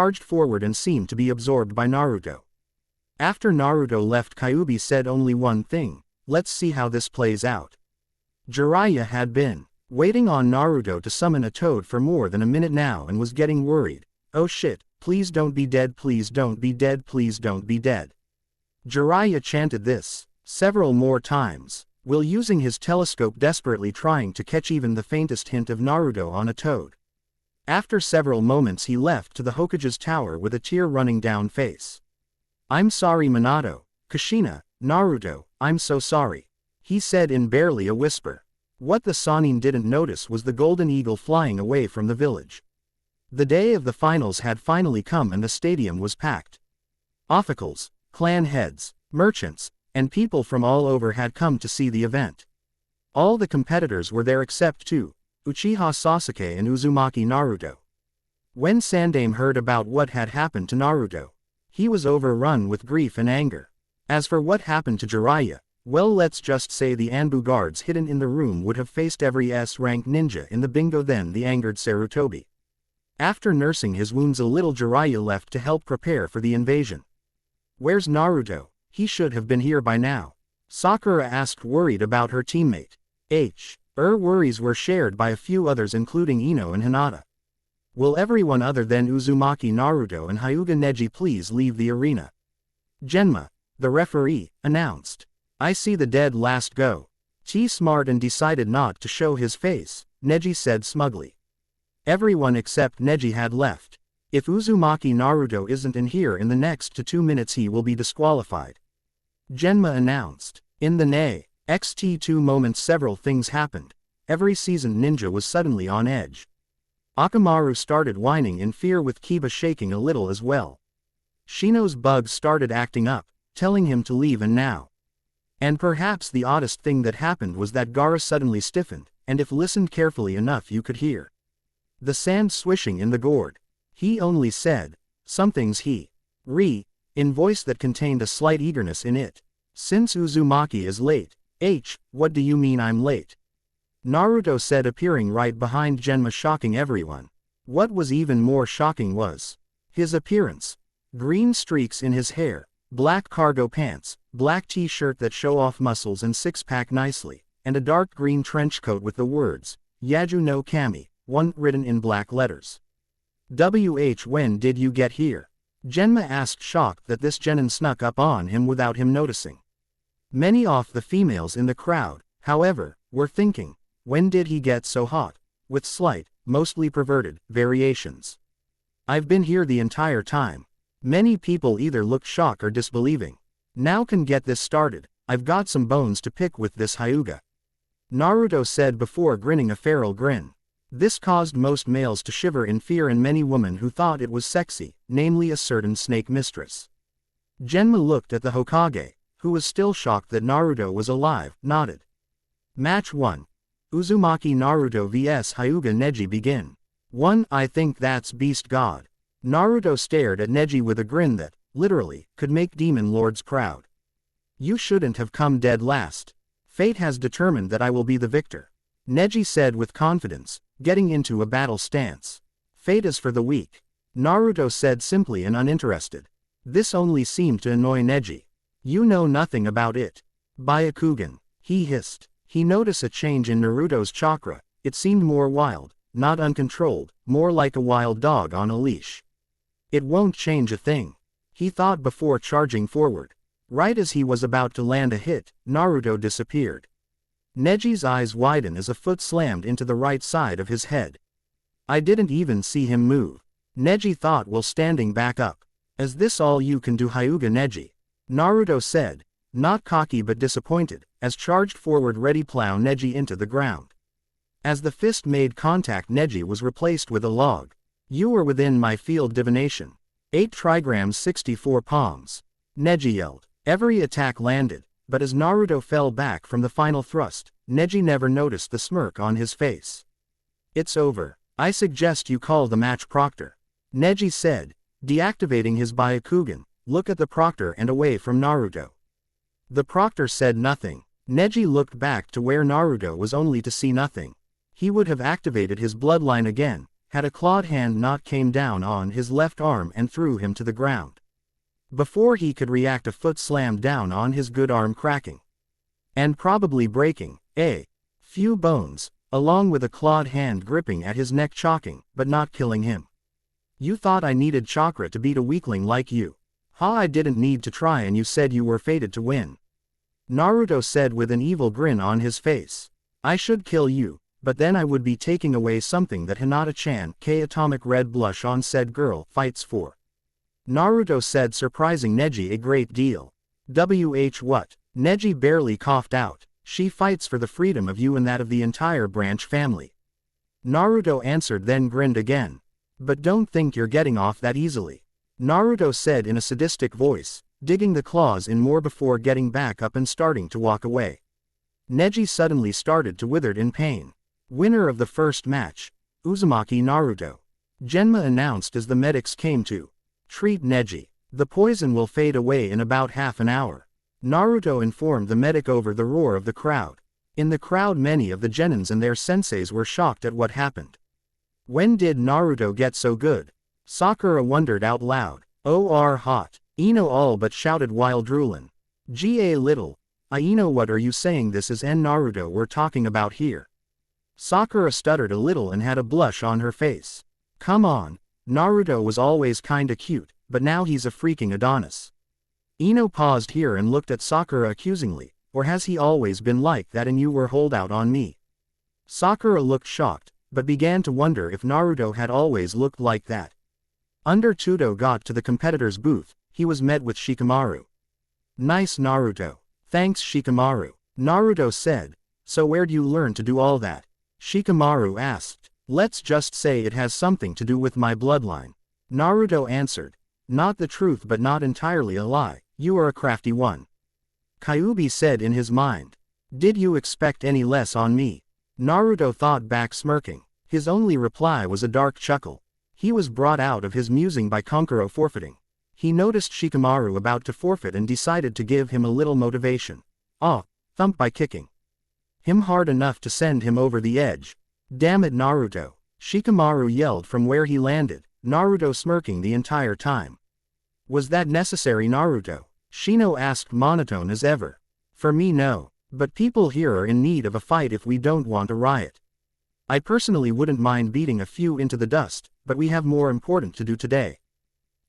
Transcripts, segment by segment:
charged forward and seemed to be absorbed by Naruto. After Naruto left, Kyuubi said only one thing: let's see how this plays out. Jiraiya had been waiting on Naruto to summon a toad for more than a minute now and was getting worried. Oh shit, please don't be dead, please don't be dead, please don't be dead. Jiraiya chanted this several more times, while using his telescope desperately trying to catch even the faintest hint of Naruto on a toad. After several moments he left to the Hokage's tower with a tear running down face. I'm sorry Minato, Kushina, Naruto, I'm so sorry, he said in barely a whisper. What the Sannin didn't notice was the golden eagle flying away from the village. The day of the finals had finally come and the stadium was packed. Officials, clan heads, merchants, and people from all over had come to see the event. All the competitors were there except two, Uchiha Sasuke and Uzumaki Naruto. When Sandaime heard about what had happened to Naruto, he was overrun with grief and anger. As for what happened to Jiraiya, well, let's just say the Anbu guards hidden in the room would have faced every S-rank ninja in the bingo. Then the angered Sarutobi. After nursing his wounds a little, Jiraiya left to help prepare for the invasion. Where's Naruto? He should have been here by now, Sakura asked, worried about her teammate. Her worries were shared by a few others including Ino and Hinata. Will everyone other than Uzumaki Naruto and Hyuga Neji please leave the arena? Genma, the referee, announced. I see the dead last go. Smart and decided not to show his face, Neji said smugly. Everyone except Neji had left. If Uzumaki Naruto isn't in here in the next 2 minutes he will be disqualified, Genma announced. In the NXT2 moments several things happened. Every seasoned ninja was suddenly on edge. Akamaru started whining in fear with Kiba shaking a little as well. Shino's bugs started acting up, telling him to leave and now. And perhaps the oddest thing that happened was that Gaara suddenly stiffened, and if listened carefully enough you could hear the sand swishing in the gourd. He only said, "Something's in voice that contained a slight eagerness in it. Since Uzumaki is late, what do you mean I'm late?" Naruto said, appearing right behind Genma, shocking everyone. What was even more shocking was his appearance. Green streaks in his hair, black cargo pants, black t-shirt that show off muscles and six-pack nicely, and a dark green trench coat with the words, Yaju no Kami, one written in black letters. When did you get here? Genma asked, shocked that this genin snuck up on him without him noticing. Many of the females in the crowd, however, were thinking, when did he get so hot? With slight, mostly perverted, variations. I've been here the entire time. Many people either looked shocked or disbelieving. Now can get this started, I've got some bones to pick with this Hyuga. Naruto said before grinning a feral grin. This caused most males to shiver in fear and many women who thought it was sexy, namely a certain snake mistress. Genma looked at the Hokage, who was still shocked that Naruto was alive, nodded. Match 1. Uzumaki Naruto vs Hyuga Neji begin. 1. I think that's Beast God. Naruto stared at Neji with a grin that, literally, could make demon lords proud. You shouldn't have come dead last. Fate has determined that I will be the victor. Neji said with confidence, getting into a battle stance. Fate is for the weak. Naruto said simply and uninterested. This only seemed to annoy Neji. You know nothing about it. Byakugan, he hissed. He noticed a change in Naruto's chakra. It seemed more wild, not uncontrolled, more like a wild dog on a leash. It won't change a thing, he thought before charging forward. Right as he was about to land a hit, Naruto disappeared. Neji's eyes widened as a foot slammed into the right side of his head. I didn't even see him move, Neji thought while standing back up. Is this all you can do, Hyuga Neji? Naruto said, not cocky but disappointed, as charged forward ready plow Neji into the ground. As the fist made contact, Neji was replaced with a log. You were within my field divination. 8 trigrams 64 palms. Neji yelled. Every attack landed, but as Naruto fell back from the final thrust, Neji never noticed the smirk on his face. It's over. I suggest you call the match proctor. Neji said, deactivating his Byakugan. Look at the proctor and away from Naruto. The proctor said nothing. Neji looked back to where Naruto was only to see nothing. He would have activated his bloodline again, had a clawed hand not came down on his left arm and threw him to the ground. Before he could react, a foot slammed down on his good arm, cracking. And probably breaking a few bones, along with a clawed hand gripping at his neck, choking, but not killing him. You thought I needed chakra to beat a weakling like you? Ha, I didn't need to try and you said you were fated to win. Naruto said with an evil grin on his face. I should kill you, but then I would be taking away something that Hinata-chan, K atomic red blush on said girl, fights for. Naruto said, surprising Neji a great deal. What? Neji barely coughed out. She fights for the freedom of you and that of the entire branch family. Naruto answered, then grinned again. But don't think you're getting off that easily. Naruto said in a sadistic voice, digging the claws in more before getting back up and starting to walk away. Neji suddenly started to wither in pain. Winner of the first match, Uzumaki Naruto. Genma announced as the medics came to treat Neji. The poison will fade away in about half an hour. Naruto informed the medic over the roar of the crowd. In the crowd, many of the genins and their senseis were shocked at what happened. When did Naruto get so good? Sakura wondered out loud. Or hot. Ino all but shouted while drooling. Ga little. Ino, what are you saying? This is Naruto we're talking about here. Sakura stuttered a little and had a blush on her face. Come on. Naruto was always kinda cute, but now he's a freaking Adonis. Ino paused here and looked at Sakura accusingly. Or has he always been like that and you were holdout on me? Sakura looked shocked, but began to wonder if Naruto had always looked like that. Under Tudo got to the competitor's booth, he was met with Shikamaru. Nice Naruto. Thanks Shikamaru. Naruto said. So where'd you learn to do all that? Shikamaru asked. Let's just say it has something to do with my bloodline. Naruto answered. Not the truth but not entirely a lie, you are a crafty one. Kyuubi said in his mind. Did you expect any less on me? Naruto thought back, smirking. His only reply was a dark chuckle. He was brought out of his musing by Konkuro forfeiting. He noticed Shikamaru about to forfeit and decided to give him a little motivation. Thump by kicking him hard enough to send him over the edge. Damn it Naruto. Shikamaru yelled from where he landed, Naruto smirking the entire time. Was that necessary Naruto? Shino asked monotone as ever. For me no, but people here are in need of a fight if we don't want a riot. I personally wouldn't mind beating a few into the dust, but we have more important to do today.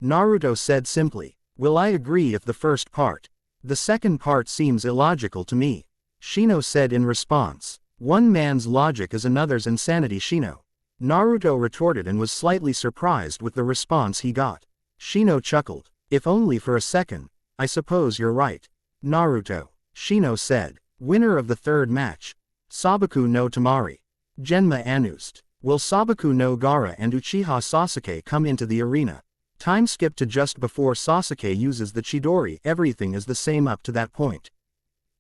Naruto said simply. Will I agree if the first part. The second part seems illogical to me. Shino said in response. One man's logic is another's insanity Shino. Naruto retorted and was slightly surprised with the response he got. Shino chuckled. If only for a second. I suppose you're right. Naruto. Shino said. Winner of the third match. Sabaku no Tamari. Genma announced. Will Sabaku no Gaara and Uchiha Sasuke come into the arena? Time skip to just before Sasuke uses the Chidori. Everything is the same up to that point.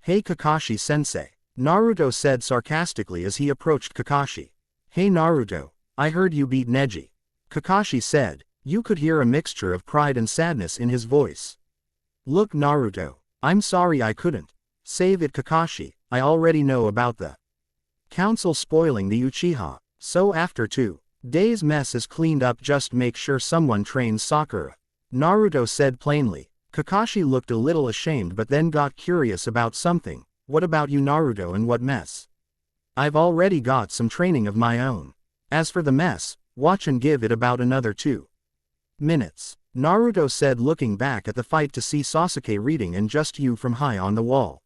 Hey Kakashi-sensei. Naruto said sarcastically as he approached Kakashi. Hey Naruto, I heard you beat Neji. Kakashi said. You could hear a mixture of pride and sadness in his voice. Look Naruto, I'm sorry I couldn't. Save it Kakashi, I already know about the council spoiling the Uchiha, so after 2 days mess is cleaned up just make sure someone trains Sakura. Naruto said plainly. Kakashi looked a little ashamed but then got curious about something. What about you Naruto and what mess? I've already got some training of my own. As for the mess, watch and give it about another 2 minutes. Naruto said looking back at the fight to see Sasuke reading and just you from high on the wall.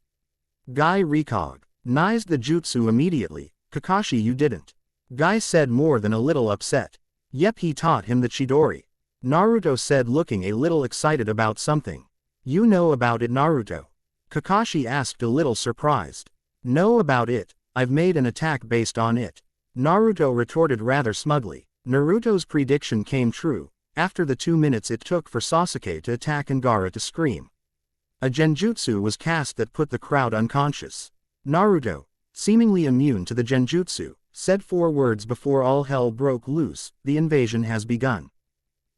Guy recognized the jutsu immediately. Kakashi you didn't. Guy said more than a little upset. Yep he taught him the Chidori. Naruto said looking a little excited about something. You know about it Naruto? Kakashi asked a little surprised. Know about it, I've made an attack based on it. Naruto retorted rather smugly. Naruto's prediction came true. After the 2 minutes it took for Sasuke to attack and Gaara to scream. A genjutsu was cast that put the crowd unconscious. Naruto, seemingly immune to the genjutsu, said 4 words before all hell broke loose. The invasion has begun.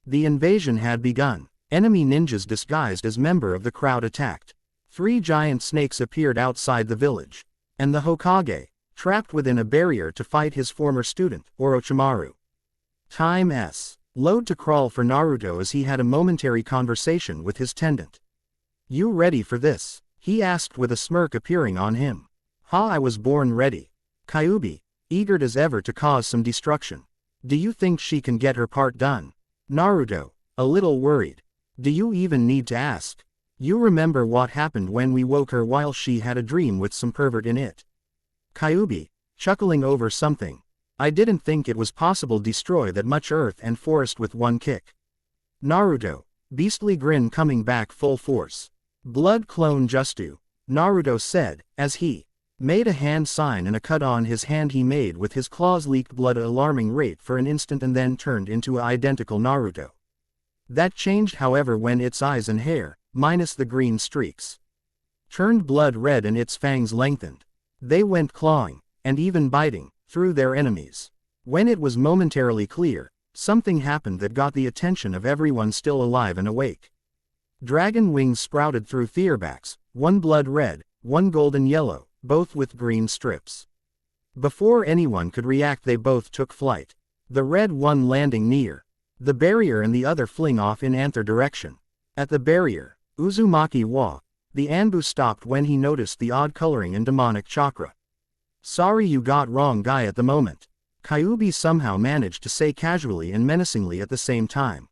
The invasion had begun. Enemy ninjas disguised as member of the crowd attacked. 3 giant snakes appeared outside the village. And the Hokage, trapped within a barrier to fight his former student, Orochimaru. Time S. Load to crawl for Naruto as he had a momentary conversation with his tendant. You ready for this? He asked with a smirk appearing on him. Ha I was born ready. Kyuubi, eager as ever to cause some destruction. Do you think she can get her part done? Naruto, a little worried. Do you even need to ask? You remember what happened when we woke her while she had a dream with some pervert in it? Kyuubi, chuckling over something. I didn't think it was possible destroy that much earth and forest with one kick. Naruto, beastly grin coming back full force. Blood clone Justu, Naruto said, as he made a hand sign and a cut on his hand he made with his claws leaked blood at alarming rate for an instant and then turned into a identical Naruto. That changed however when its eyes and hair, minus the green streaks, turned blood red and its fangs lengthened. They went clawing, and even biting, through their enemies. When it was momentarily clear, something happened that got the attention of everyone still alive and awake. Dragon wings sprouted through Theorbacks, one blood red, one golden yellow, both with green strips. Before anyone could react they both took flight. The red one landing near the barrier and the other fling off in anther direction. At the barrier, Uzumaki wa, the Anbu stopped when he noticed the odd coloring and demonic chakra. Sorry you got wrong guy at the moment. Kyuubi somehow managed to say casually and menacingly at the same time.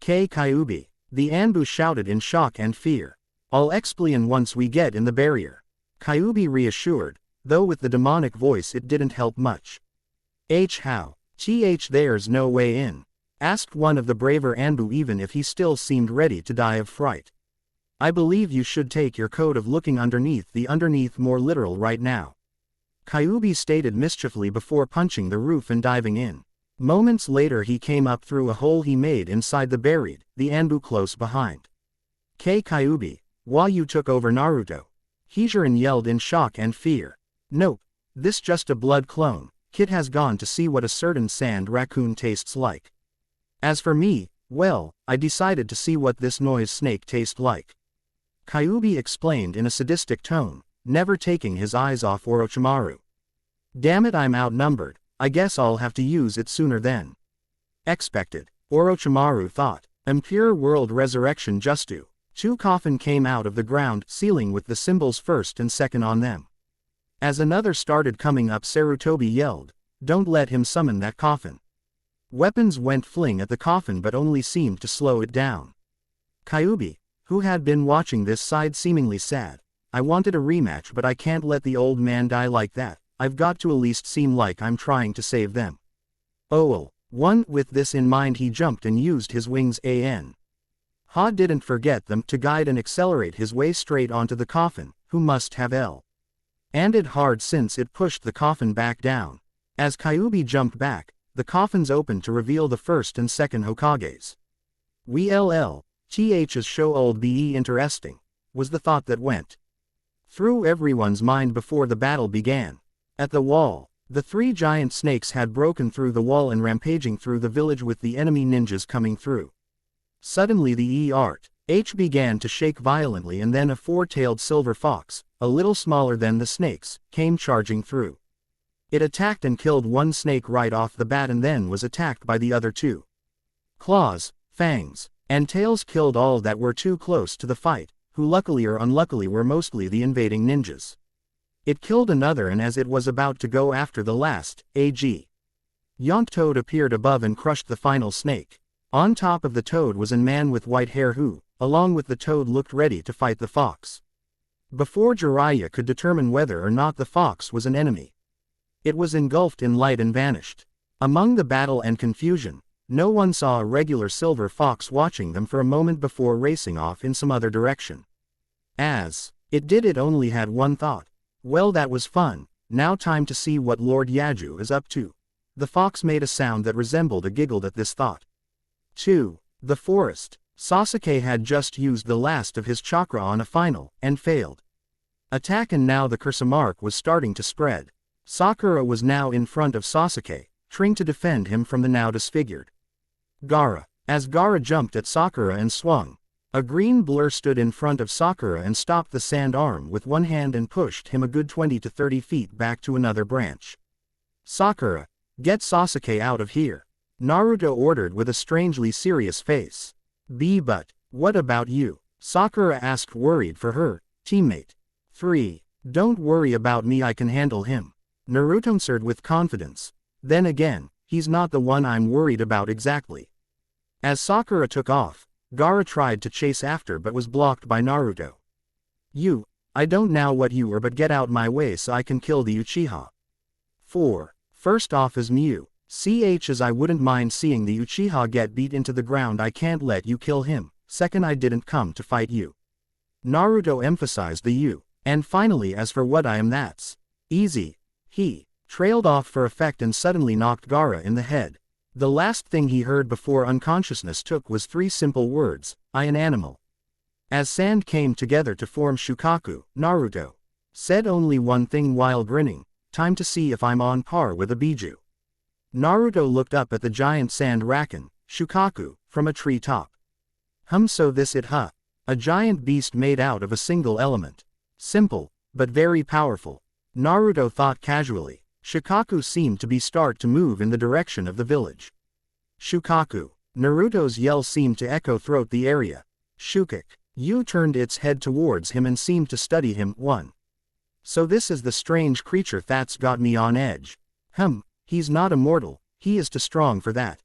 Kyuubi, the Anbu shouted in shock and fear. I'll explain once we get in the barrier. Kyuubi reassured, though with the demonic voice it didn't help much. How? There's no way in? Asked one of the braver Anbu even if he still seemed ready to die of fright. I believe you should take your code of looking underneath more literal right now. Kyuubi stated mischievously before punching the roof and diving in. Moments later he came up through a hole he made inside the buried, the Anbu close behind. Kyuubi, while you took over Naruto. Hijirin yelled in shock and fear. Nope, this just a blood clone. Kid has gone to see what a certain sand raccoon tastes like. As for me, well, I decided to see what this noise snake tastes like. Kyuubi explained in a sadistic tone, never taking his eyes off Orochimaru. Damn it I'm outnumbered, I guess I'll have to use it sooner than expected, Orochimaru thought. Impure World Resurrection Justu. 2 coffin came out of the ground, sealing with the symbols first and second on them. As another started coming up Sarutobi yelled, don't let him summon that coffin. Weapons went fling at the coffin but only seemed to slow it down. Kyuubi, who had been watching this side seemingly sad. I wanted a rematch but I can't let the old man die like that, I've got to at least seem like I'm trying to save them. Oh well, with this in mind he jumped and used his wings Ha didn't forget them to guide and accelerate his way straight onto the coffin, who must have and it hard since it pushed the coffin back down. As Kyuubi jumped back, the coffins opened to reveal the first and second Hokages. Th's show old be interesting, was the thought that went through everyone's mind before the battle began. At the wall, the three giant snakes had broken through the wall and rampaging through the village with the enemy ninjas coming through. Suddenly the H began to shake violently, and then a four-tailed silver fox, a little smaller than the snakes, came charging through. It attacked and killed one snake right off the bat and then was attacked by the other two. Claws, fangs, and tails killed all that were too close to the fight, who luckily or unluckily were mostly the invading ninjas. It killed another, and as it was about to go after the last, Yonk Toad appeared above and crushed the final snake. On top of the toad was a man with white hair who, along with the toad, looked ready to fight the fox. Before Jiraiya could determine whether or not the fox was an enemy, it was engulfed in light and vanished. Among the battle and confusion, no one saw a regular silver fox watching them for a moment before racing off in some other direction. As it did, it only had one thought. Well, that was fun, now time to see what Lord Yaju is up to. The fox made a sound that resembled a giggle at this thought. 2. The forest. Sasuke had just used the last of his chakra on a final, and failed attack, and now the curse mark was starting to spread. Sakura was now in front of Sasuke, trying to defend him from the now disfigured Gaara. As Gaara jumped at Sakura and swung, a green blur stood in front of Sakura and stopped the sand arm with one hand and pushed him a good 20 to 30 feet back to another branch. Sakura, get Sasuke out of here, Naruto ordered with a strangely serious face. But what about you? Sakura asked, worried for her teammate. 3. Don't worry about me, I can handle him, Naruto answered with confidence. Then again, he's not the one I'm worried about exactly. As Sakura took off, Gaara tried to chase after but was blocked by Naruto. I don't know what you are, but get out my way so I can kill the Uchiha. 4. First off is Mew. As I wouldn't mind seeing the Uchiha get beat into the ground, I can't let you kill him. Second, I didn't come to fight you. Naruto emphasized the you. And finally, as for what I am, that's easy. He trailed off for effect and suddenly knocked Gaara in the head. The last thing he heard before unconsciousness took was 3 simple words, I an animal. As sand came together to form Shukaku, Naruto said only one thing while grinning, time to see if I'm on par with a Biju. Naruto looked up at the giant sand raken, Shukaku, from a tree top. So this it a giant beast made out of a single element. Simple, but very powerful. Naruto thought casually. Shukaku seemed to be start to move in the direction of the village. Shukaku. Naruto's yell seemed to echo throughout the area. Shukak. Turned its head towards him and seemed to study him. 1. So this is the strange creature that's got me on edge. He's not immortal, he is too strong for that.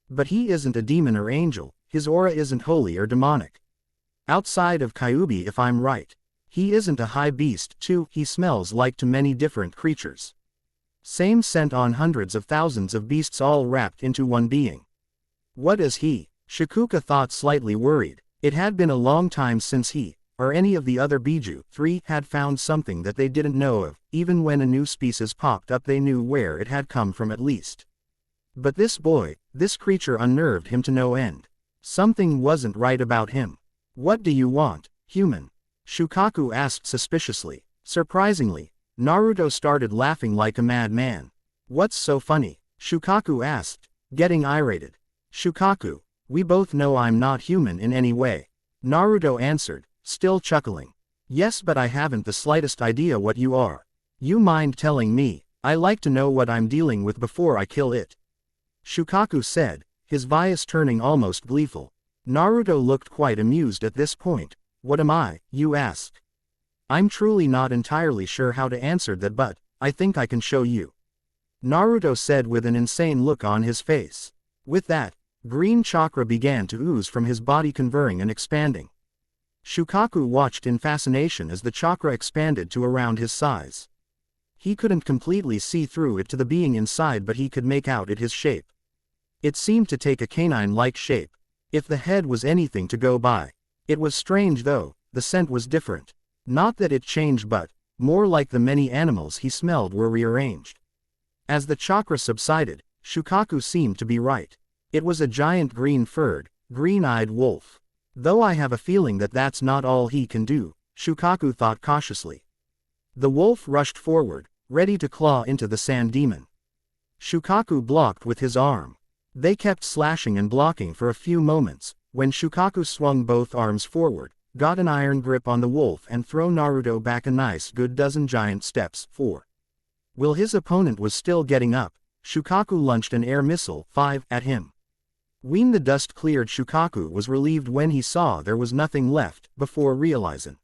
But he isn't a demon or angel, his aura isn't holy or demonic. Outside of Kyuubi, if I'm right. He isn't a high beast too, he smells like too many different creatures. Same scent on hundreds of thousands of beasts all wrapped into one being. What is he? Shikuka thought, slightly worried. It had been a long time since he, or any of the other Biju, 3, had found something that they didn't know of. Even when a new species popped up, they knew where it had come from at least. But this boy, this creature unnerved him to no end. Something wasn't right about him. What do you want, human? Shukaku asked suspiciously. Surprisingly, Naruto started laughing like a madman. What's so funny? Shukaku asked, getting irated. Shukaku, we both know I'm not human in any way. Naruto answered, still chuckling. Yes, but I haven't the slightest idea what you are. You mind telling me? I like to know what I'm dealing with before I kill it. Shukaku said, his voice turning almost gleeful. Naruto looked quite amused at this point. What am I, you ask? I'm truly not entirely sure how to answer that, but I think I can show you. Naruto said with an insane look on his face. With that, green chakra began to ooze from his body, converting and expanding. Shukaku watched in fascination as the chakra expanded to around his size. He couldn't completely see through it to the being inside, but he could make out his shape. It seemed to take a canine-like shape. If the head was anything to go by. It was strange though, the scent was different. Not that it changed but, more like the many animals he smelled were rearranged. As the chakra subsided, Shukaku seemed to be right. It was a giant green-furred, green-eyed wolf. Though I have a feeling that that's not all he can do, Shukaku thought cautiously. The wolf rushed forward, ready to claw into the sand demon. Shukaku blocked with his arm. They kept slashing and blocking for a few moments, when Shukaku swung both arms forward, got an iron grip on the wolf and throw Naruto back a nice good dozen giant steps. 4. While his opponent was still getting up, Shukaku launched an air missile 5 at him. When the dust cleared, Shukaku was relieved when he saw there was nothing left, before realizing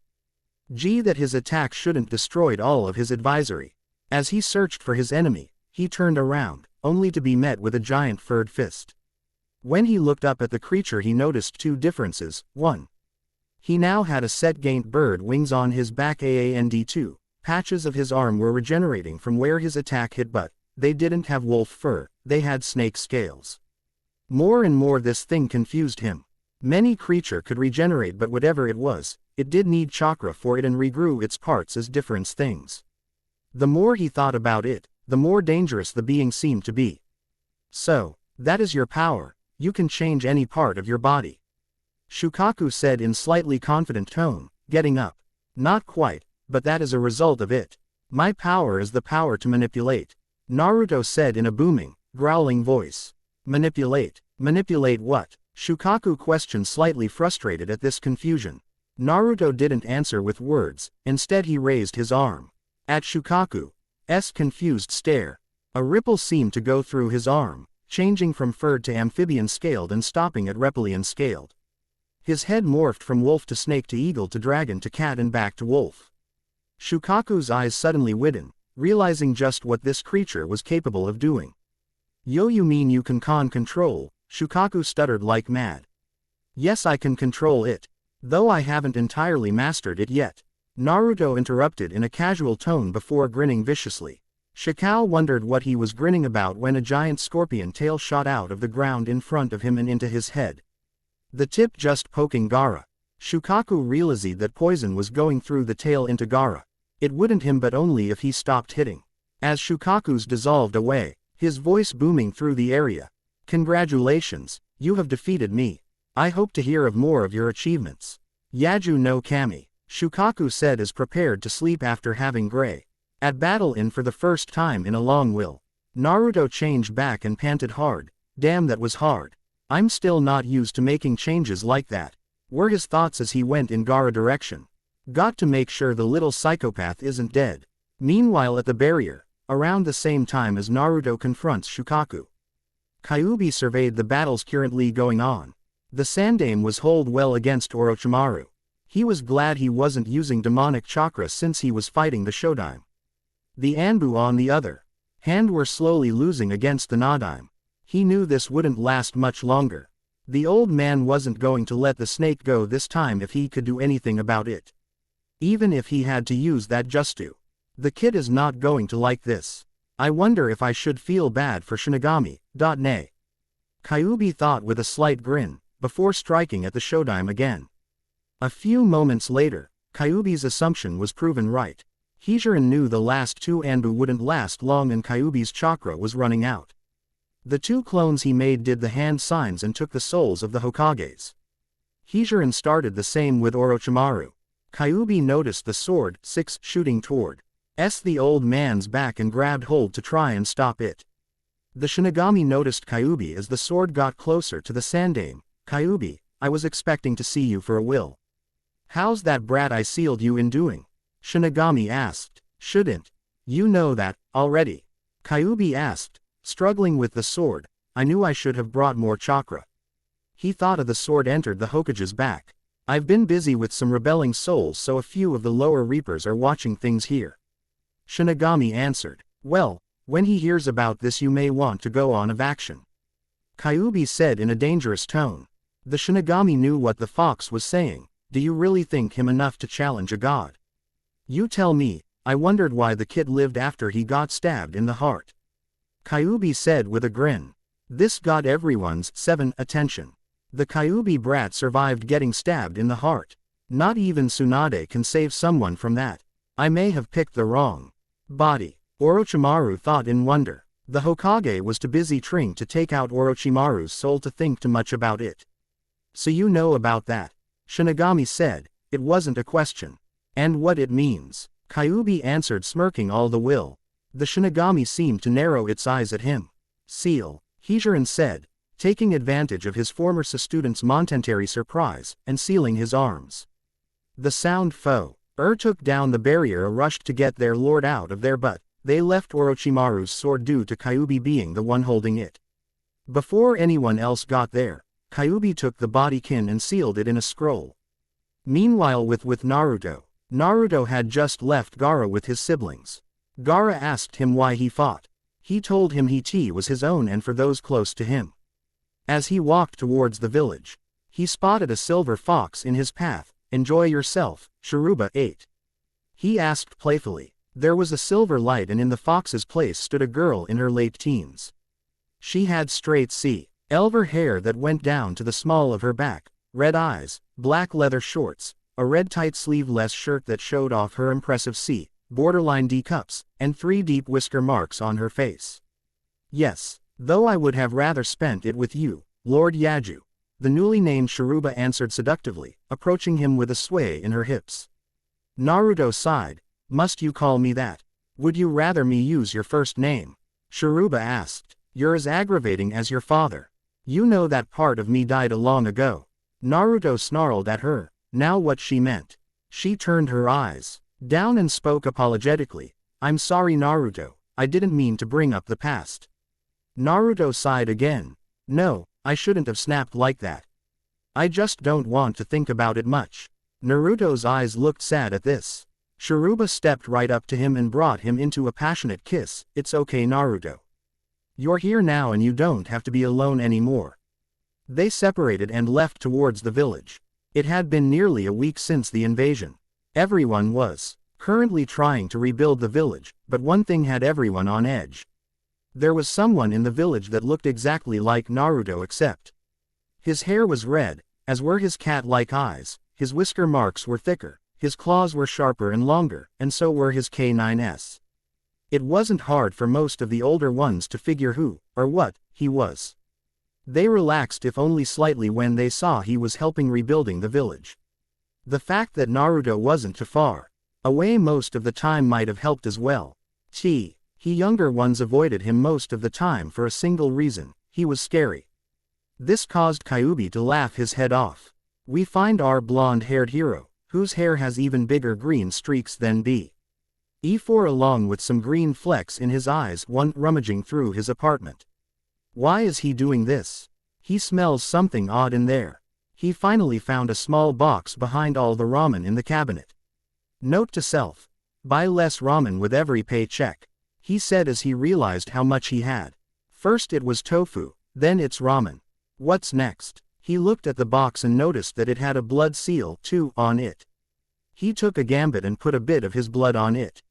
that his attack shouldn't destroyed all of his advisory. As he searched for his enemy, he turned around, only to be met with a giant furred fist. When he looked up at the creature he noticed two differences. 1. He now had a set gained bird wings on his back, and 2. Patches of his arm were regenerating from where his attack hit, but they didn't have wolf fur, they had snake scales. More and more this thing confused him. Many creature could regenerate, but whatever it was, it did need chakra for it and regrew its parts as different things. The more he thought about it, the more dangerous the being seemed to be. So, that is your power, you can change any part of your body. Shukaku said in slightly confident tone, getting up. Not quite, but that is a result of it. My power is the power to manipulate. Naruto said in a booming, growling voice. Manipulate? Manipulate what? Shukaku questioned, slightly frustrated at this confusion. Naruto didn't answer with words, instead he raised his arm. At Shukaku's confused stare, a ripple seemed to go through his arm, changing from furred to amphibian scaled and stopping at reptilian scaled. His head morphed from wolf to snake to eagle to dragon to cat and back to wolf. Shukaku's eyes suddenly widened, realizing just what this creature was capable of doing. Yo, you mean you can control? Shukaku stuttered like mad. Yes, I can control it. Though I haven't entirely mastered it yet. Naruto interrupted in a casual tone before grinning viciously. Shukaku wondered what he was grinning about when a giant scorpion tail shot out of the ground in front of him and into his head. The tip just poking Gaara. Shukaku realized that poison was going through the tail into Gaara. It wouldn't him, but only if he stopped hitting. As Shukaku's dissolved away, his voice booming through the area. Congratulations, you have defeated me. I hope to hear of more of your achievements. Yaju no Kami, Shukaku said as prepared to sleep after having Gray. At battle in for the first time in a long while. Naruto changed back and panted hard. Damn, that was hard. I'm still not used to making changes like that. Were his thoughts as he went in Gaara direction. Got to make sure the little psychopath isn't dead. Meanwhile at the barrier, around the same time as Naruto confronts Shukaku, Kyuubi surveyed the battles currently going on. The Sandame was holed well against Orochimaru. He was glad he wasn't using demonic chakra since he was fighting the Shodime. The Anbu on the other hand were slowly losing against the Nadaime. He knew this wouldn't last much longer. The old man wasn't going to let the snake go this time if he could do anything about it. Even if he had to use that jutsu. The kid is not going to like this. I wonder if I should feel bad for Shinigami. Nay. Kyuubi thought with a slight grin, before striking at the Shodime again. A few moments later, Kyuubi's assumption was proven right. Hijiran knew the last two Anbu wouldn't last long and Kyuubi's chakra was running out. The two clones he made did the hand signs and took the souls of the Hokages. Hijiran started the same with Orochimaru. Kyuubi noticed the sword 6 shooting toward the old man's back and grabbed hold to try and stop it. The Shinigami noticed Kyuubi as the sword got closer to the Sandame. Kyuubi, I was expecting to see you for a while. How's that brat I sealed you in doing? Shinigami asked. Shouldn't you know that already? Kyuubi asked, struggling with the sword. I knew I should have brought more chakra. He thought of the sword entered the Hokage's back. I've been busy with some rebelling souls, so a few of the lower reapers are watching things here. Shinigami answered. Well, when he hears about this you may want to go on of action. Kyuubi said in a dangerous tone. The Shinigami knew what the fox was saying. Do you really think him enough to challenge a god? You tell me. I wondered why the kid lived after he got stabbed in the heart. Kyuubi said with a grin. This got everyone's attention. The Kyuubi brat survived getting stabbed in the heart. Not even Tsunade can save someone from that. I may have picked the wrong body. Orochimaru thought in wonder. The Hokage was too busy trying to take out Orochimaru's soul to think too much about it. So you know about that? Shinigami said. It wasn't a question. And what it means? Kyuubi answered, smirking all the will. The Shinigami seemed to narrow its eyes at him. Seal, Hijiran said, taking advantage of his former student's momentary surprise, and sealing his arms. The sound foe. Took down the barrier, rushed to get their lord out of there, but they left Orochimaru's sword due to Kyuubi being the one holding it. Before anyone else got there, Kyuubi took the bodykin and sealed it in a scroll. Meanwhile with Naruto. Naruto had just left Gaara with his siblings. Gaara asked him why he fought. He told him he was his own and for those close to him. As he walked towards the village, he spotted a silver fox in his path. Enjoy yourself, Shiruba 8. He asked playfully. There was a silver light and in the fox's place stood a girl in her late teens. She had straight elver hair that went down to the small of her back, red eyes, black leather shorts, a red tight sleeveless shirt that showed off her impressive borderline D cups, and 3 deep whisker marks on her face. Yes, though I would have rather spent it with you, Lord Yaju. The newly named Shiruba answered seductively, approaching him with a sway in her hips. Naruto sighed. Must you call me that? Would you rather me use your first name? Shiruba asked. You're as aggravating as your father. You know that part of me died long ago. Naruto snarled at her. Now what she meant. She turned her eyes down and spoke apologetically. I'm sorry Naruto, I didn't mean to bring up the past. Naruto sighed again. No, I shouldn't have snapped like that. I just don't want to think about it much. Naruto's eyes looked sad at this. Shiruba stepped right up to him and brought him into a passionate kiss. It's okay Naruto. You're here now and you don't have to be alone anymore. They separated and left towards the village. It had been nearly a week since the invasion. Everyone was currently trying to rebuild the village, but one thing had everyone on edge. There was someone in the village that looked exactly like Naruto except his hair was red, as were his cat-like eyes, his whisker marks were thicker, his claws were sharper and longer, and so were his canines. It wasn't hard for most of the older ones to figure who, or what, he was. They relaxed if only slightly when they saw he was helping rebuilding the village. The fact that Naruto wasn't too far away most of the time might have helped as well. He younger ones avoided him most of the time for a single reason, he was scary. This caused Kyuubi to laugh his head off. We find our blonde-haired hero, whose hair has even bigger green streaks than E4 along with some green flecks in his eyes rummaging through his apartment. Why is he doing this? He smells something odd in there. He finally found a small box behind all the ramen in the cabinet. Note to self. Buy less ramen with every paycheck. He said as he realized how much he had. First it was tofu, then it's ramen. What's next? He looked at the box and noticed that it had a blood seal, too, on it. He took a gambit and put a bit of his blood on it.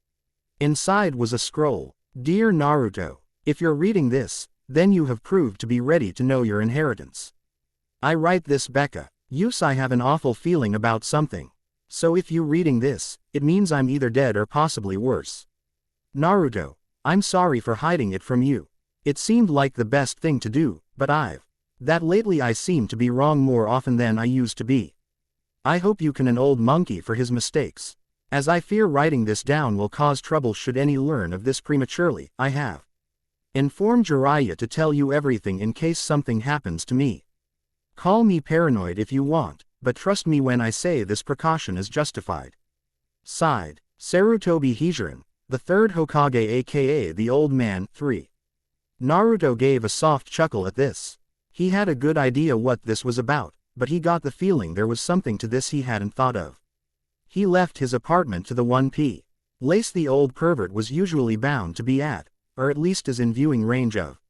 Inside was a scroll. Dear Naruto, if you're reading this, then you have proved to be ready to know your inheritance. I write this Becca. I have an awful feeling about something. So if you reading this, it means I'm either dead or possibly worse. Naruto, I'm sorry for hiding it from you. It seemed like the best thing to do, but that lately I seem to be wrong more often than I used to be. I hope you can an old monkey for his mistakes. As I fear writing this down will cause trouble should any learn of this prematurely, I have informed Jiraiya to tell you everything in case something happens to me. Call me paranoid if you want, but trust me when I say this precaution is justified. Sighed. Sarutobi Hijiran, the third Hokage aka the old man, 3. Naruto gave a soft chuckle at this. He had a good idea what this was about, but he got the feeling there was something to this he hadn't thought of. He left his apartment to the 1 place the old pervert was usually bound to be at, or at least is in viewing range of.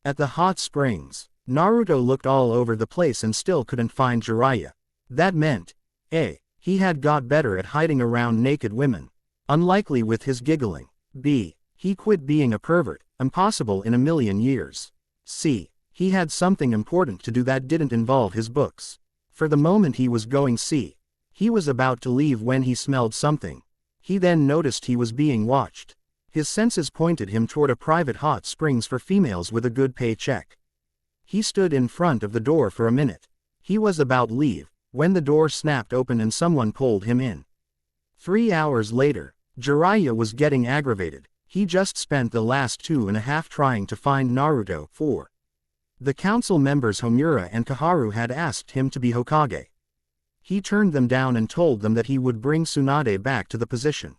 At the hot springs, Naruto looked all over the place and still couldn't find Jiraiya. That meant, A. He had got better at hiding around naked women. Unlikely with his giggling. B. He quit being a pervert, impossible in a million years. C. He had something important to do that didn't involve his books. For the moment he was going see. He was about to leave when he smelled something. He then noticed he was being watched. His senses pointed him toward a private hot springs for females with a good paycheck. He stood in front of the door for a minute. He was about to leave, when the door snapped open and someone pulled him in. 3 hours later, Jiraiya was getting aggravated. He just spent the last 2.5 trying to find Naruto. 4. The council members Homura and Kaharu had asked him to be Hokage. He turned them down and told them that he would bring Tsunade back to the position.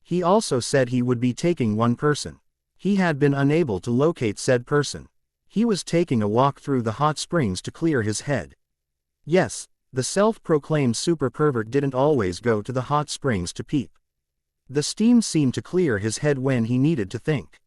He also said he would be taking one person. He had been unable to locate said person. He was taking a walk through the hot springs to clear his head. Yes, the self-proclaimed super pervert didn't always go to the hot springs to peep. The steam seemed to clear his head when he needed to think.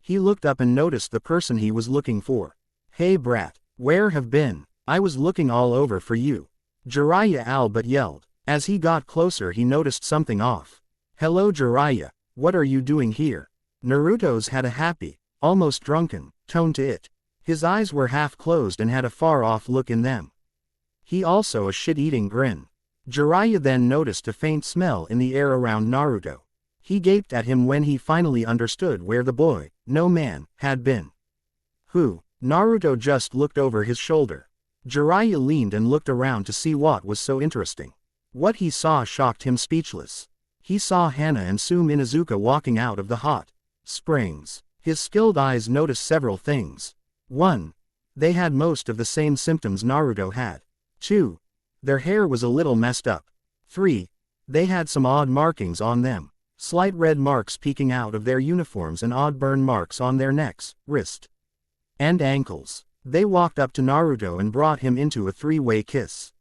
He looked up and noticed the person he was looking for. "Hey brat, where have been? I was looking all over for you." Jiraiya all but yelled. As he got closer he noticed something off. "Hello Jiraiya, what are you doing here?" Naruto's had a happy, almost drunken, tone to it. His eyes were half closed and had a far-off look in them. He also a shit-eating grin. Jiraiya then noticed a faint smell in the air around Naruto. He gaped at him when he finally understood where the boy, no man, had been. Who? Naruto just looked over his shoulder. Jiraiya leaned and looked around to see what was so interesting. What he saw shocked him speechless. He saw Hana and Sume Inuzuka walking out of the hot springs. His skilled eyes noticed several things. 1. They had most of the same symptoms Naruto had. 2. Their hair was a little messed up. 3. They had some odd markings on them. Slight red marks peeking out of their uniforms and odd burn marks on their necks, wrist, and ankles. They walked up to Naruto and brought him into a 3-way kiss.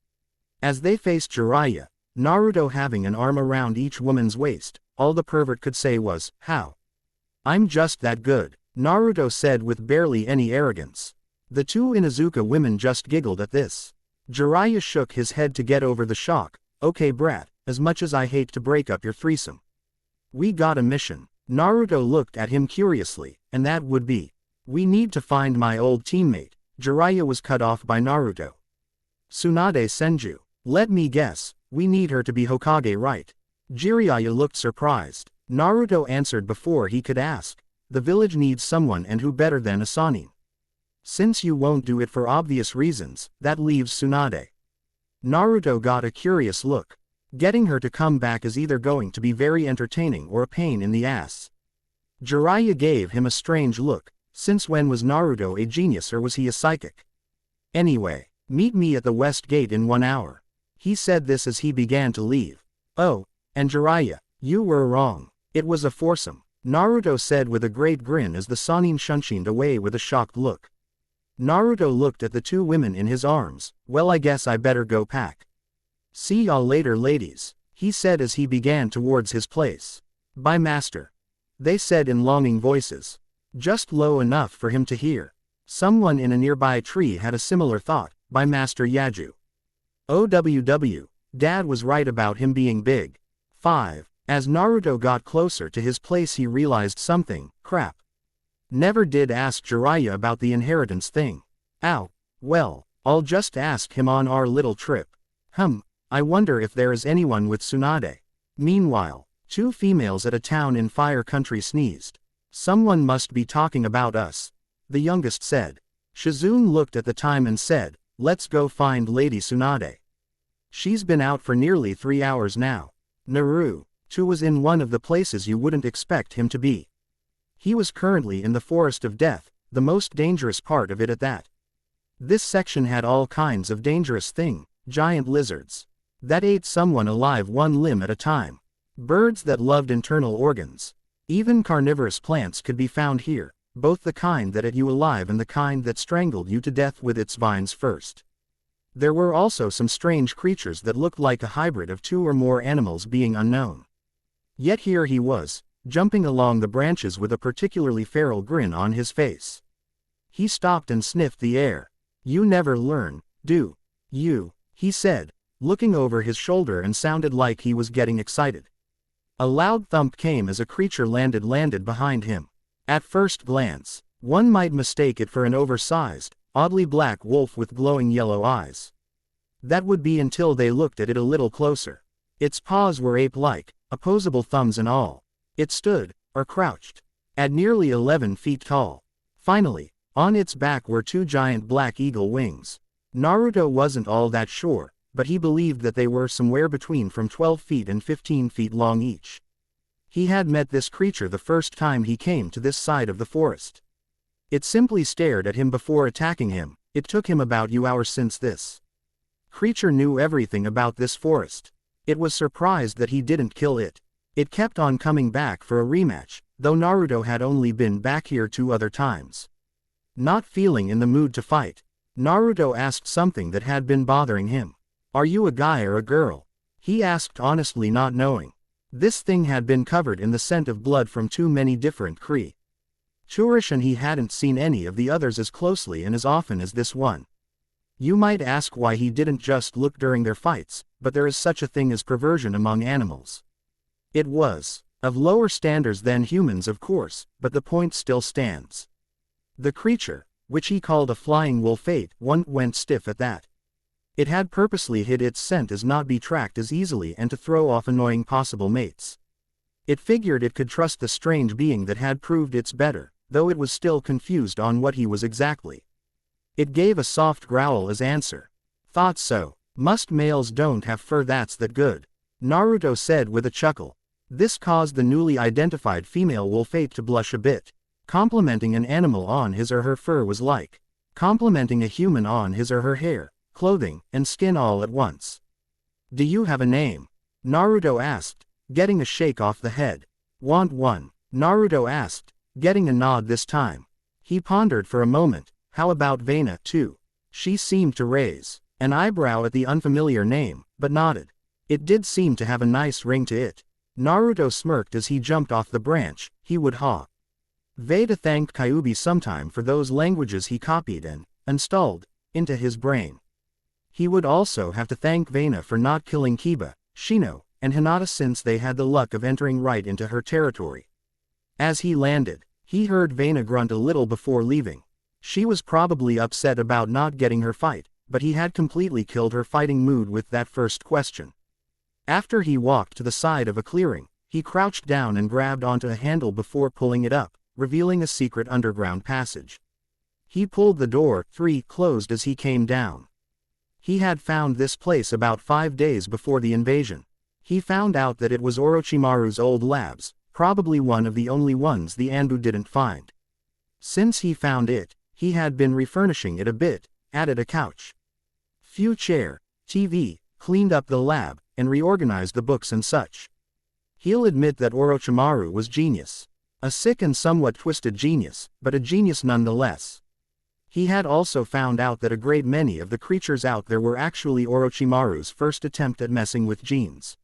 As they faced Jiraiya, Naruto having an arm around each woman's waist, all the pervert could say was, "How? I'm just that good," Naruto said with barely any arrogance. The 2 Inuzuka women just giggled at this. Jiraiya shook his head to get over the shock. "Okay brat, as much as I hate to break up your threesome, we got a mission." Naruto looked at him curiously, "And that would be?" "We need to find my old teammate." Jiraiya was cut off by Naruto. "Tsunade Senju. Let me guess, we need her to be Hokage, right?" Jiraiya looked surprised. Naruto answered before he could ask. "The village needs someone, and who better than a Sannin? Since you won't do it for obvious reasons, that leaves Tsunade." Naruto got a curious look. Getting her to come back is either going to be very entertaining or a pain in the ass. Jiraiya gave him a strange look. Since when was Naruto a genius, or was he a psychic? "Anyway, meet me at the west gate in 1 hour." He said this as he began to leave. "Oh, and Jiraiya, you were wrong. It was a foursome," Naruto said with a great grin as the Sannin shunshined away with a shocked look. Naruto looked at the 2 women in his arms. "Well, I guess I better go pack. See y'all later ladies," he said as he began towards his place. "Bye master," they said in longing voices. Just low enough for him to hear. Someone in a nearby tree had a similar thought. "By Master Yaju." OWW, Dad was right about him being big. 5. As Naruto got closer to his place he realized something. Crap. Never did ask Jiraiya about the inheritance thing. Ow. Well, I'll just ask him on our little trip. I wonder if there is anyone with Tsunade. Meanwhile, 2 females at a town in Fire Country sneezed. "Someone must be talking about us," the youngest said. Shizune looked at the time and said, "Let's go find Lady Tsunade. She's been out for nearly 3 hours now." Naruto was in one of the places you wouldn't expect him to be. He was currently in the Forest of Death, the most dangerous part of it at that. This section had all kinds of dangerous things, giant lizards that ate someone alive 1 limb at a time, birds that loved internal organs. Even carnivorous plants could be found here, both the kind that ate you alive and the kind that strangled you to death with its vines first. There were also some strange creatures that looked like a hybrid of 2 or more animals being unknown. Yet here he was, jumping along the branches with a particularly feral grin on his face. He stopped and sniffed the air. "You never learn, do you?" he said, looking over his shoulder and sounded like he was getting excited. A loud thump came as a creature landed behind him. At first glance, one might mistake it for an oversized, oddly black wolf with glowing yellow eyes. That would be until they looked at it a little closer. Its paws were ape-like, opposable thumbs and all. It stood, or crouched, at nearly 11 feet tall. Finally, on its back were two giant black eagle wings. Naruto wasn't all that sure, but he believed that they were somewhere between from 12 feet and 15 feet long each. He had met this creature the first time he came to this side of the forest. It simply stared at him before attacking him. It took him about 2 hours since this creature knew everything about this forest. It was surprised that he didn't kill it. It kept on coming back for a rematch, though Naruto had only been back here 2 other times. Not feeling in the mood to fight, Naruto asked something that had been bothering him. "Are you a guy or a girl?" he asked honestly, not knowing. This thing had been covered in the scent of blood from too many different creatures, and he hadn't seen any of the others as closely and as often as this one. You might ask why he didn't just look during their fights, but there is such a thing as perversion among animals. It was of lower standards than humans, of course, but the point still stands. The creature, which he called a flying wolf, went stiff at that. It had purposely hid its scent as not be tracked as easily and to throw off annoying possible mates. It figured it could trust the strange being that had proved its better, though it was still confused on what he was exactly. It gave a soft growl as answer. "Thought so. Must males don't have fur that's that good," Naruto said with a chuckle. This caused the newly identified female wolf to blush a bit. Complimenting an animal on his or her fur was like complimenting a human on his or her hair, clothing, and skin all at once. "Do you have a name?" Naruto asked, getting a shake off the head. "Want one?" Naruto asked, getting a nod this time. He pondered for a moment. How about Vena, too? She seemed to raise an eyebrow at the unfamiliar name, but nodded. It did seem to have a nice ring to it. Naruto smirked as he jumped off the branch. He would Veda thanked Kyuubi sometime for those languages he copied and installed into his brain. He would also have to thank Vena for not killing Kiba, Shino, and Hinata since they had the luck of entering right into her territory. As he landed, he heard Vena grunt a little before leaving. She was probably upset about not getting her fight, but he had completely killed her fighting mood with that first question. After he walked to the side of a clearing, he crouched down and grabbed onto a handle before pulling it up, revealing a secret underground passage. He pulled the door closed as he came down. He had found this place about 5 days before the invasion. He found out that it was Orochimaru's old labs, probably one of the only ones the Anbu didn't find. Since he found it, he had been refurnishing it a bit, added a couch, few chair, TV, cleaned up the lab, and reorganized the books and such. He'll admit that Orochimaru was genius. A sick and somewhat twisted genius, but a genius nonetheless. He had also found out that a great many of the creatures out there were actually Orochimaru's first attempt at messing with genes.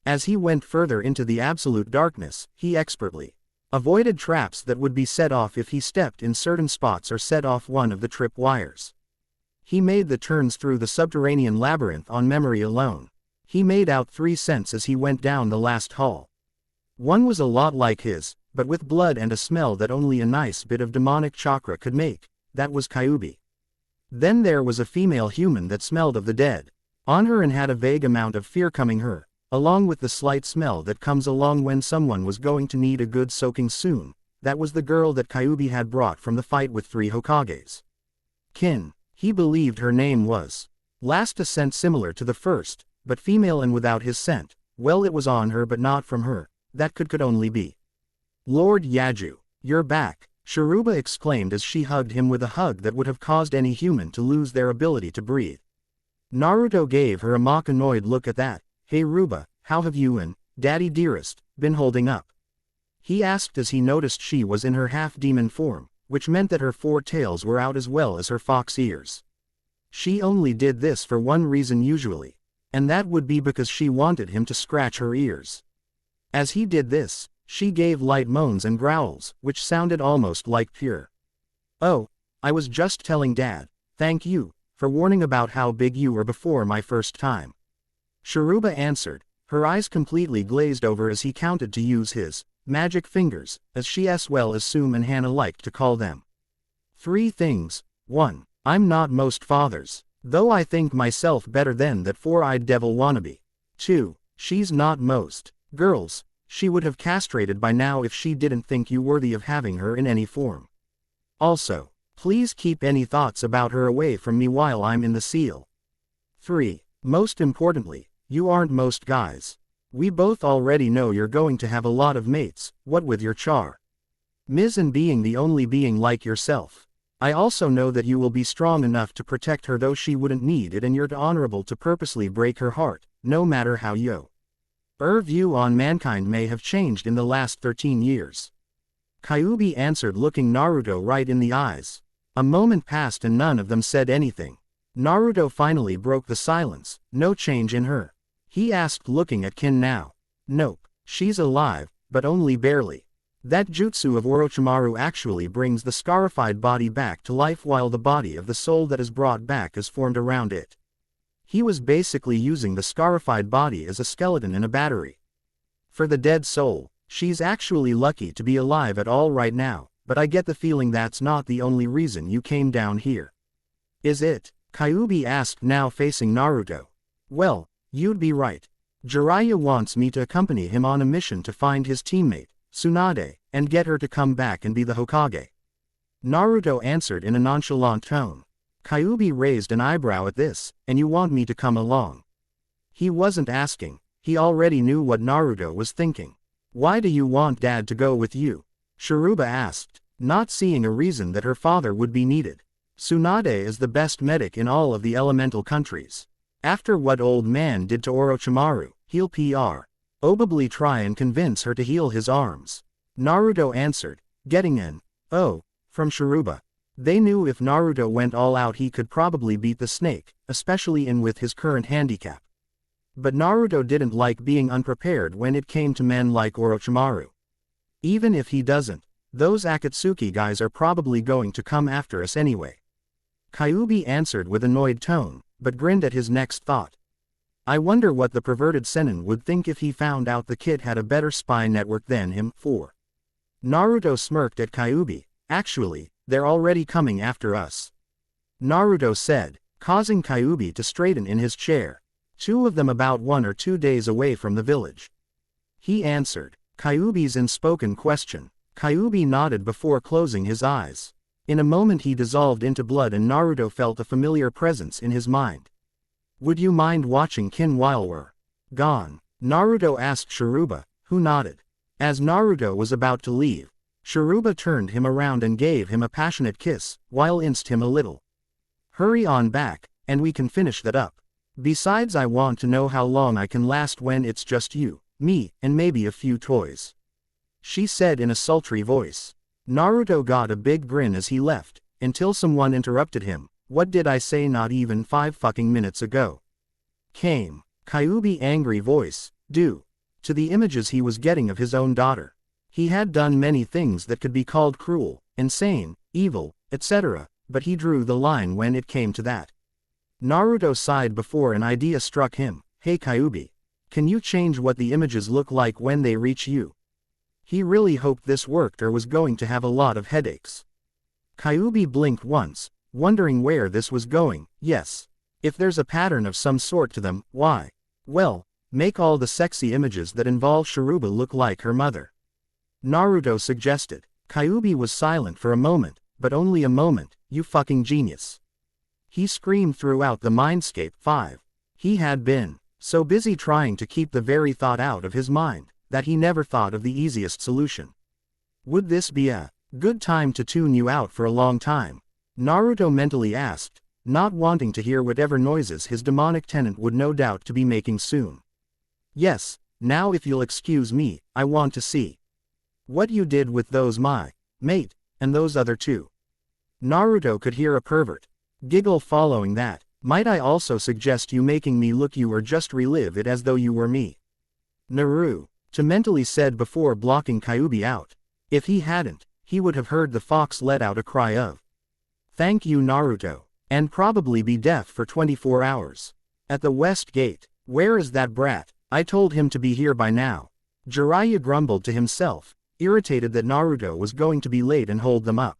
As he went further into the absolute darkness, he expertly avoided traps that would be set off if he stepped in certain spots or set off one of the trip wires. He made the turns through the subterranean labyrinth on memory alone. He made out 3 scents as he went down the last hall. One was a lot like his, but with blood and a smell that only a nice bit of demonic chakra could make. That was Kyuubi. Then there was a female human that smelled of the dead on her and had a vague amount of fear coming her, along with the slight smell that comes along when someone was going to need a good soaking soon. That was the girl that Kyuubi had brought from the fight with 3 Hokages. Kin. He believed her name was last, a scent similar to the first, but female and without his scent. Well, it was on her but not from her. That could only be Lord Yaju. "You're back," Shiruba exclaimed as she hugged him with a hug that would have caused any human to lose their ability to breathe. Naruto gave her a mock annoyed look at that. "Hey Ruba, how have you and Daddy dearest been holding up?" he asked as he noticed she was in her half-demon form, which meant that her 4 tails were out as well as her fox ears. She only did this for one reason usually, and that would be because she wanted him to scratch her ears. As he did this, she gave light moans and growls, which sounded almost like pure "Oh, I was just telling Dad, thank you for warning about how big you were before my first time," Shiruba answered, her eyes completely glazed over as he counted to use his magic fingers, as she as well as Sum and Hana liked to call them. 3 things. 1. I'm not most fathers, though I think myself better than that four-eyed devil wannabe. 2. She's not most girls. She would have castrated by now if she didn't think you worthy of having her in any form. Also, please keep any thoughts about her away from me while I'm in the seal. 3. Most importantly, you aren't most guys. We both already know you're going to have a lot of mates, what with your char. Ms. and being the only being like yourself. I also know that you will be strong enough to protect her though she wouldn't need it, and you're too honorable to purposely break her heart, no matter how your view on mankind may have changed in the last 13 years. Kyuubi answered, looking Naruto right in the eyes. A moment passed and none of them said anything. Naruto finally broke the silence. No change in her? He asked, looking at Kin now. Nope, she's alive, but only barely. That jutsu of Orochimaru actually brings the scarified body back to life while the body of the soul that is brought back is formed around it. He was basically using the scarified body as a skeleton in a battery. For the dead soul, she's actually lucky to be alive at all right now, but I get the feeling that's not the only reason you came down here. Is it? Kyuubi asked, now facing Naruto. Well, you'd be right. Jiraiya wants me to accompany him on a mission to find his teammate, Tsunade, and get her to come back and be the Hokage. Naruto answered in a nonchalant tone. Kyuubi raised an eyebrow at this. And you want me to come along? He wasn't asking, he already knew what Naruto was thinking. Why do you want Dad to go with you? Shiruba asked, not seeing a reason that her father would be needed. Tsunade is the best medic in all of the elemental countries. After what old man did to Orochimaru, he'll probably try and convince her to heal his arms. Naruto answered, getting an "oh" from Shiruba. They knew if Naruto went all out he could probably beat the snake, especially with his current handicap. But Naruto didn't like being unprepared when it came to men like Orochimaru. Even if he doesn't, those Akatsuki guys are probably going to come after us anyway. Kyuubi answered with annoyed tone, but grinned at his next thought. I wonder what the perverted Sennin would think if he found out the kid had a better spy network than him. 4. Naruto smirked at Kyuubi. Actually, they're already coming after us. Naruto said, causing Kyuubi to straighten in his chair. 2 of them about 1 or 2 days away from the village. He answered Kyuubi's unspoken question. Kyuubi nodded before closing his eyes. In a moment he dissolved into blood and Naruto felt a familiar presence in his mind. Would you mind watching Kin while we're gone? Naruto asked Shiruba, who nodded. As Naruto was about to leave, Shiruba turned him around and gave him a passionate kiss, while inced him a little. Hurry on back, and we can finish that up. Besides, I want to know how long I can last when it's just you, me, and maybe a few toys. She said in a sultry voice. Naruto got a big grin as he left, until someone interrupted him. What did I say not even 5 fucking minutes ago? Came Kyuubi's angry voice, due to the images he was getting of his own daughter. He had done many things that could be called cruel, insane, evil, etc., but he drew the line when it came to that. Naruto sighed before an idea struck him. Hey Kyuubi, can you change what the images look like when they reach you? He really hoped this worked or was going to have a lot of headaches. Kyuubi blinked once, wondering where this was going. Yes. If there's a pattern of some sort to them, why? Well, make all the sexy images that involve Shiruba look like her mother. Naruto suggested. Kyuubi was silent for a moment, but only a moment. You fucking genius. He screamed throughout the mindscape. 5. He had been so busy trying to keep the very thought out of his mind, that he never thought of the easiest solution. Would this be a good time to tune you out for a long time? Naruto mentally asked, not wanting to hear whatever noises his demonic tenant would no doubt to be making soon. Yes, now if you'll excuse me, I want to see what you did with those my mate, and those other 2. Naruto could hear a pervert giggle following that. Might I also suggest you making me look you or just relive it as though you were me? Naruto mentally said before blocking Kyuubi out. If he hadn't, he would have heard the fox let out a cry of thank you Naruto, and probably be deaf for 24 hours. At the west gate. Where is that brat? I told him to be here by now. Jiraiya grumbled to himself, irritated that Naruto was going to be late and hold them up.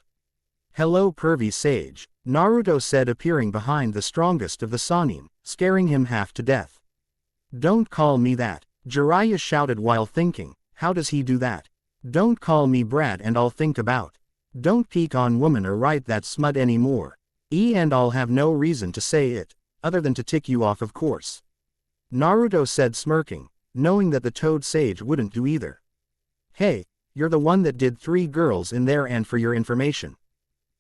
Hello pervy sage. Naruto said, appearing behind the strongest of the Sannin, scaring him half to death. Don't call me that, Jiraiya shouted while thinking, how does he do that? Don't call me brat and I'll think about. Don't peek on woman or write that smut anymore. And I'll have no reason to say it, other than to tick you off of course. Naruto said, smirking, knowing that the Toad Sage wouldn't do either. Hey, you're the one that did 3 girls in there, and for your information.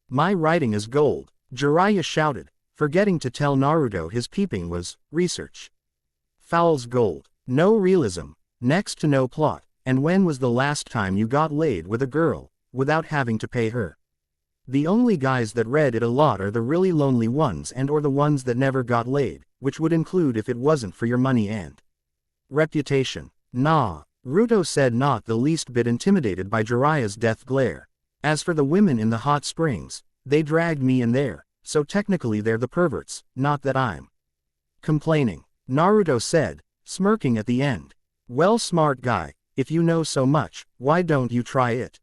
My writing is gold, Jiraiya shouted, forgetting to tell Naruto his peeping was research. Foul's gold, no realism, next to no plot, and when was the last time you got laid with a girl, without having to pay her? The only guys that read it a lot are the really lonely ones and or the ones that never got laid, which would include if it wasn't for your money and reputation. Nah, Naruto said, not the least bit intimidated by Jiraiya's death glare. As for the women in the hot springs, they dragged me in there, so technically they're the perverts, not that I'm complaining, Naruto said, smirking at the end. Well, smart guy, if you know so much, why don't you try it?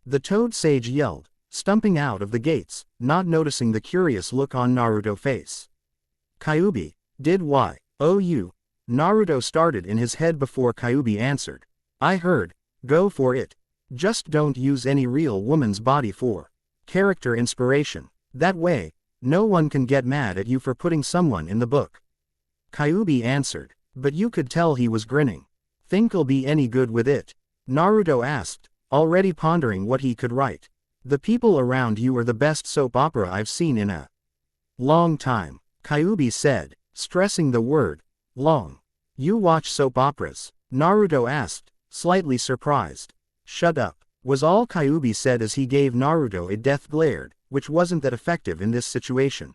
The Toad Sage yelled, stumping out of the gates, not noticing the curious look on Naruto's face. Kyuubi, did why? Oh, you? Naruto started in his head before Kyuubi answered. I heard, go for it. Just don't use any real woman's body for character inspiration. That way, no one can get mad at you for putting someone in the book. Kyuubi answered, but you could tell he was grinning. Think I'll be any good with it? Naruto asked, already pondering what he could write. The people around you are the best soap opera I've seen in a long time, Kyuubi said, stressing the word long. You watch soap operas? Naruto asked, slightly surprised. Shut up, was all Kyuubi said as he gave Naruto a death glare, which wasn't that effective in this situation.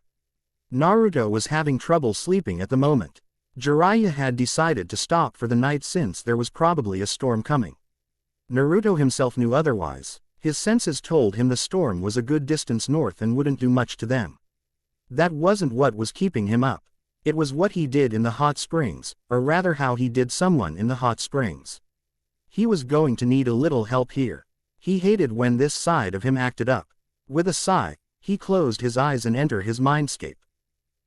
Naruto was having trouble sleeping at the moment. Jiraiya had decided to stop for the night since there was probably a storm coming. Naruto himself knew otherwise. His senses told him the storm was a good distance north and wouldn't do much to them. That wasn't what was keeping him up. It was what he did in the hot springs, or rather how he did someone in the hot springs. He was going to need a little help here. He hated when this side of him acted up. With a sigh, he closed his eyes and entered his mindscape.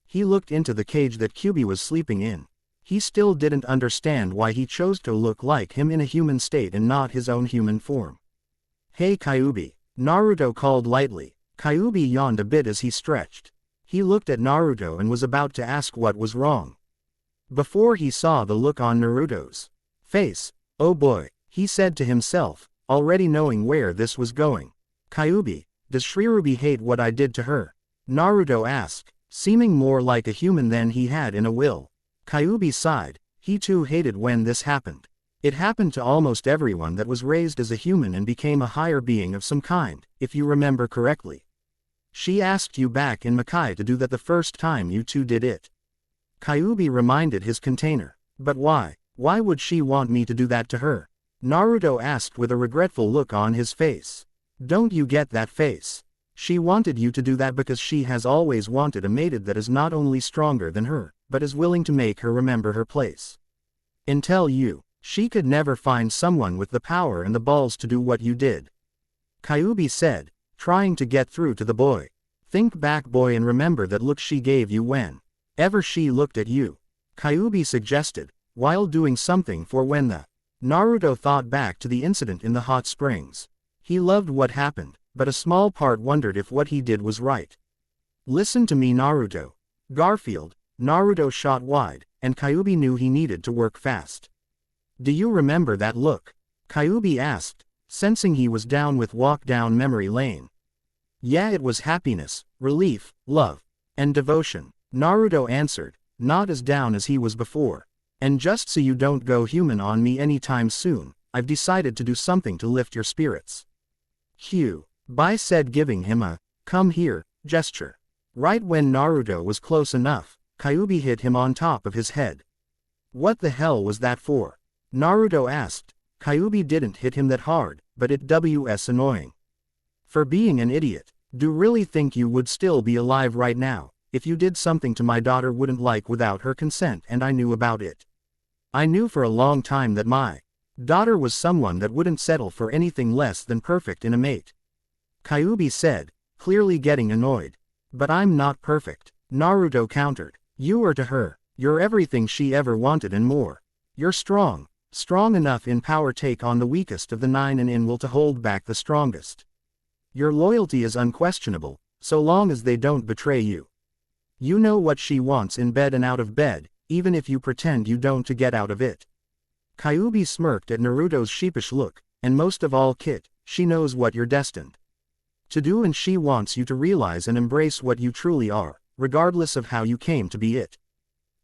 He looked into the cage that Kyuubi was sleeping in. He still didn't understand why he chose to look like him in a human state and not his own human form. Hey Kyuubi, Naruto called lightly. Kyuubi yawned a bit as he stretched. He looked at Naruto and was about to ask what was wrong. Before he saw the look on Naruto's face, oh boy, he said to himself, already knowing where this was going. Kyuubi, does Shrirubi hate what I did to her? Naruto asked, seeming more like a human than he had in a will. Kyuubi sighed, he too hated when this happened. It happened to almost everyone that was raised as a human and became a higher being of some kind, if you remember correctly. She asked you back in Makai to do that the first time you two did it. Kyuubi reminded his container. But why? Why would she want me to do that to her? Naruto asked with a regretful look on his face. Don't you get that face? She wanted you to do that because she has always wanted a mated that is not only stronger than her, but is willing to make her remember her place. Until you, she could never find someone with the power and the balls to do what you did. Kyuubi said, trying to get through to the boy. Think back, boy, and remember that look she gave you when ever she looked at you. Kyuubi suggested, while doing something for when the Naruto thought back to the incident in the hot springs. He loved what happened, but a small part wondered if what he did was right. Listen to me, Naruto. Garfield. Naruto shot wide, and Kyuubi knew he needed to work fast. Do you remember that look? Kyuubi asked, sensing he was down with walk down memory lane. Yeah, it was happiness, relief, love, and devotion. Naruto answered, not as down as he was before. And just so you don't go human on me anytime soon, I've decided to do something to lift your spirits. Kyuubi said, giving him a come here gesture. Right when Naruto was close enough, Kyuubi hit him on top of his head. What the hell was that for? Naruto asked. Kyuubi didn't hit him that hard, but it was annoying. For being an idiot. Do really think you would still be alive right now, if you did something to my daughter wouldn't like without her consent and I knew about it? I knew for a long time that my daughter was someone that wouldn't settle for anything less than perfect in a mate. Kyuubi said, clearly getting annoyed. But I'm not perfect, Naruto countered. You are to her. You're everything she ever wanted and more. You're strong. Strong enough in power take on the weakest of the 9 and in will to hold back the strongest. Your loyalty is unquestionable, so long as they don't betray you. You know what she wants in bed and out of bed, even if you pretend you don't to get out of it. Kyuubi smirked at Naruto's sheepish look, and most of all Kit, she knows what you're destined to do and she wants you to realize and embrace what you truly are, regardless of how you came to be it.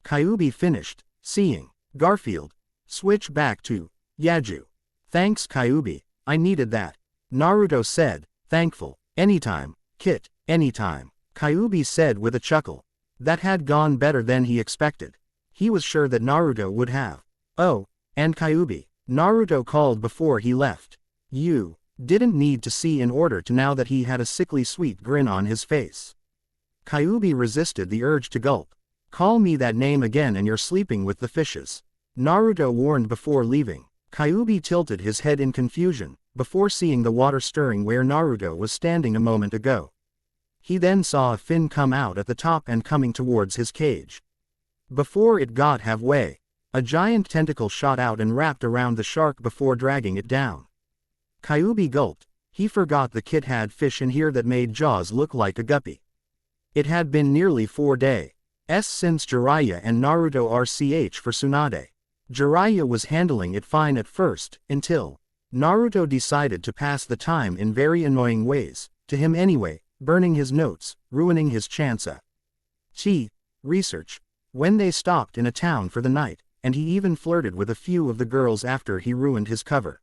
Kyuubi finished, seeing Garfield switch back to Yaju. Thanks Kyuubi, I needed that. Naruto said, thankful. Anytime, Kit, anytime. Kyuubi said with a chuckle. That had gone better than he expected. He was sure that Naruto would have. Oh, and Kyuubi, Naruto called before he left. You didn't need to see in order to now that he had a sickly sweet grin on his face. Kyuubi resisted the urge to gulp. Call me that name again and you're sleeping with the fishes. Naruto warned before leaving. Kyuubi tilted his head in confusion, before seeing the water stirring where Naruto was standing a moment ago. He then saw a fin come out at the top and coming towards his cage. Before it got halfway, a giant tentacle shot out and wrapped around the shark before dragging it down. Kyuubi gulped. He forgot the kid had fish in here that made Jaws look like a guppy. It had been nearly 4 days since Jiraiya and Naruto RCH for Tsunade. Jiraiya was handling it fine at first, until Naruto decided to pass the time in very annoying ways, to him anyway, burning his notes, ruining his chance research, when they stopped in a town for the night, and he even flirted with a few of the girls after he ruined his cover.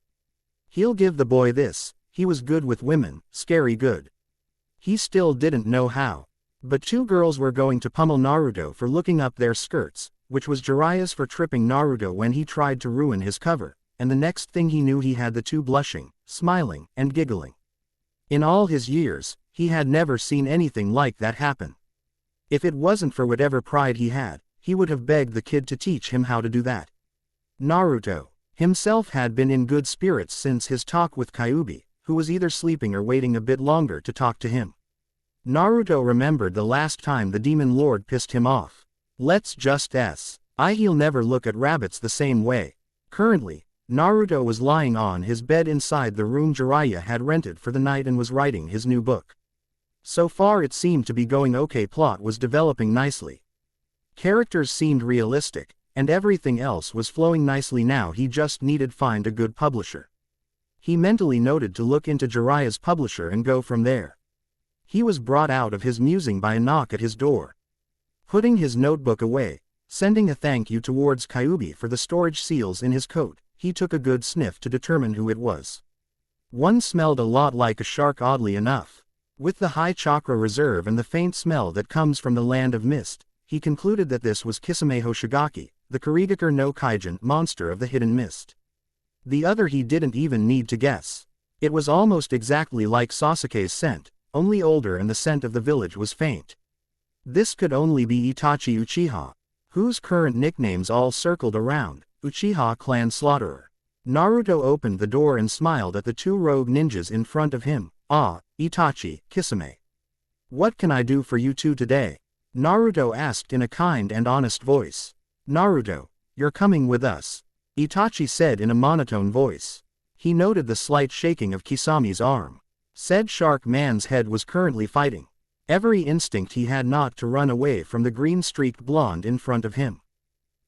He'll give the boy this, he was good with women, scary good. He still didn't know how. But 2 girls were going to pummel Naruto for looking up their skirts, which was Jiraiya's for tripping Naruto when he tried to ruin his cover, and the next thing he knew he had the 2 blushing, smiling, and giggling. In all his years, he had never seen anything like that happen. If it wasn't for whatever pride he had, he would have begged the kid to teach him how to do that. Naruto himself had been in good spirits since his talk with Kyuubi, who was either sleeping or waiting a bit longer to talk to him. Naruto remembered the last time the Demon Lord pissed him off. Let's just he'll never look at rabbits the same way. Currently, Naruto was lying on his bed inside the room Jiraiya had rented for the night and was writing his new book. So far it seemed to be going okay, plot was developing nicely. Characters seemed realistic, and everything else was flowing nicely now he just needed find a good publisher. He mentally noted to look into Jiraiya's publisher and go from there. He was brought out of his musing by a knock at his door. Putting his notebook away, sending a thank you towards Kyuubi for the storage seals in his coat, he took a good sniff to determine who it was. One smelled a lot like a shark, oddly enough. With the high chakra reserve and the faint smell that comes from the land of mist, he concluded that this was Kisame Hoshigaki, the Kurigakure no Kaijin monster of the hidden mist. The other he didn't even need to guess. It was almost exactly like Sasuke's scent, only older, and the scent of the village was faint. This could only be Itachi Uchiha, whose current nicknames all circled around, Uchiha Clan Slaughterer. Naruto opened the door and smiled at the 2 rogue ninjas in front of him. Ah, Itachi, Kisame. What can I do for you 2 today? Naruto asked in a kind and honest voice. Naruto, you're coming with us, Itachi said in a monotone voice. He noted the slight shaking of Kisame's arm. Said shark man's head was currently fighting. Every instinct he had not to run away from the green-streaked blonde in front of him.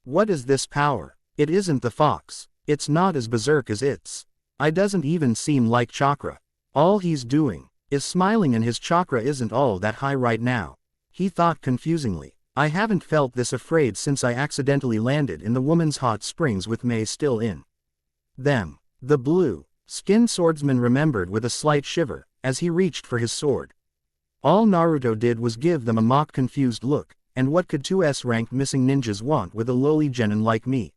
What is this power? It isn't the fox. It's not as berserk as its. I doesn't even seem like chakra. All he's doing is smiling, and his chakra isn't all that high right now. He thought confusedly. I haven't felt this afraid since I accidentally landed in the woman's hot springs with Mei still in them. The blue-skinned swordsman remembered with a slight shiver, as he reached for his sword. All Naruto did was give them a mock confused look, and what could 2 S-ranked missing ninjas want with a lowly genin like me?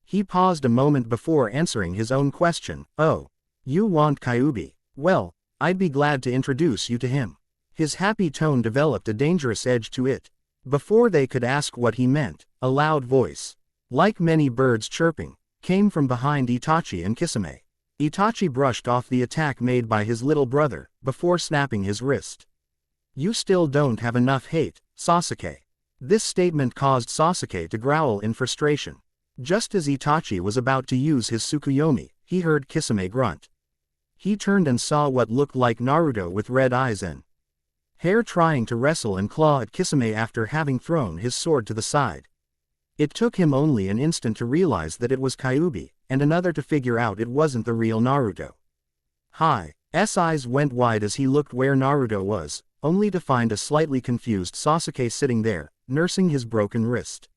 He paused a moment before answering his own question. Oh, you want Kyuubi? Well, I'd be glad to introduce you to him. His happy tone developed a dangerous edge to it. Before they could ask what he meant, a loud voice, like many birds chirping, came from behind Itachi and Kisame. Itachi brushed off the attack made by his little brother, before snapping his wrist. You still don't have enough hate, Sasuke. This statement caused Sasuke to growl in frustration. Just as Itachi was about to use his Tsukuyomi, he heard Kisame grunt. He turned and saw what looked like Naruto with red eyes and hair trying to wrestle and claw at Kisame after having thrown his sword to the side. It took him only an instant to realize that it was Kyuubi, and another to figure out it wasn't the real Naruto. His eyes went wide as he looked where Naruto was, only to find a slightly confused Sasuke sitting there, nursing his broken wrist.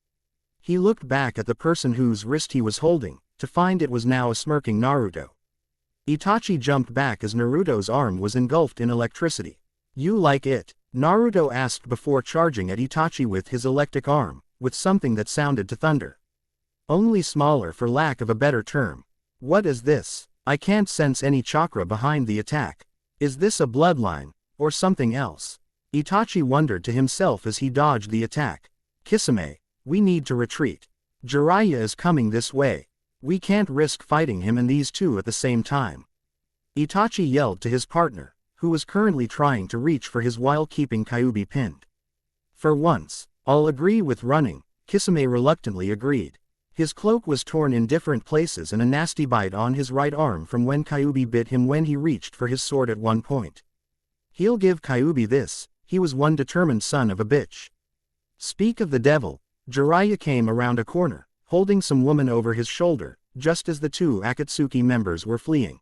He looked back at the person whose wrist he was holding, to find it was now a smirking Naruto. Itachi jumped back as Naruto's arm was engulfed in electricity. You like it? Naruto asked before charging at Itachi with his electric arm, with something that sounded to thunder. Only smaller for lack of a better term. What is this? I can't sense any chakra behind the attack. Is this a bloodline, or something else? Itachi wondered to himself as he dodged the attack. Kisame, we need to retreat. Jiraiya is coming this way. We can't risk fighting him and these two at the same time. Itachi yelled to his partner, who was currently trying to reach for his while keeping Kyuubi pinned. For once, I'll agree with running, Kisame reluctantly agreed. His cloak was torn in different places and a nasty bite on his right arm from when Kyuubi bit him when he reached for his sword at one point. He'll give Kyuubi this, he was one determined son of a bitch. Speak of the devil, Jiraiya came around a corner, holding some woman over his shoulder, just as the two Akatsuki members were fleeing.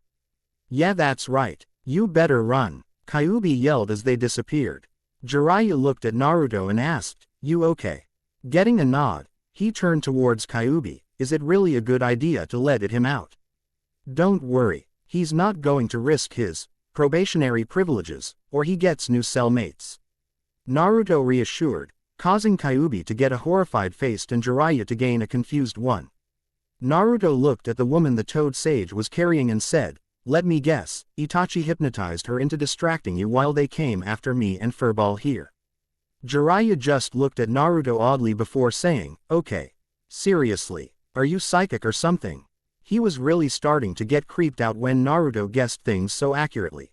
Yeah, that's right, you better run, Kyuubi yelled as they disappeared. Jiraiya looked at Naruto and asked, you okay? Getting a nod, he turned towards Kyuubi, is it really a good idea to let him out? Don't worry, he's not going to risk his probationary privileges, or he gets new cellmates. Naruto reassured, causing Kyuubi to get a horrified face and Jiraiya to gain a confused one. Naruto looked at the woman the Toad Sage was carrying and said, let me guess, Itachi hypnotized her into distracting you while they came after me and Furball here. Jiraiya just looked at Naruto oddly before saying, okay. Seriously, are you psychic or something? He was really starting to get creeped out when Naruto guessed things so accurately.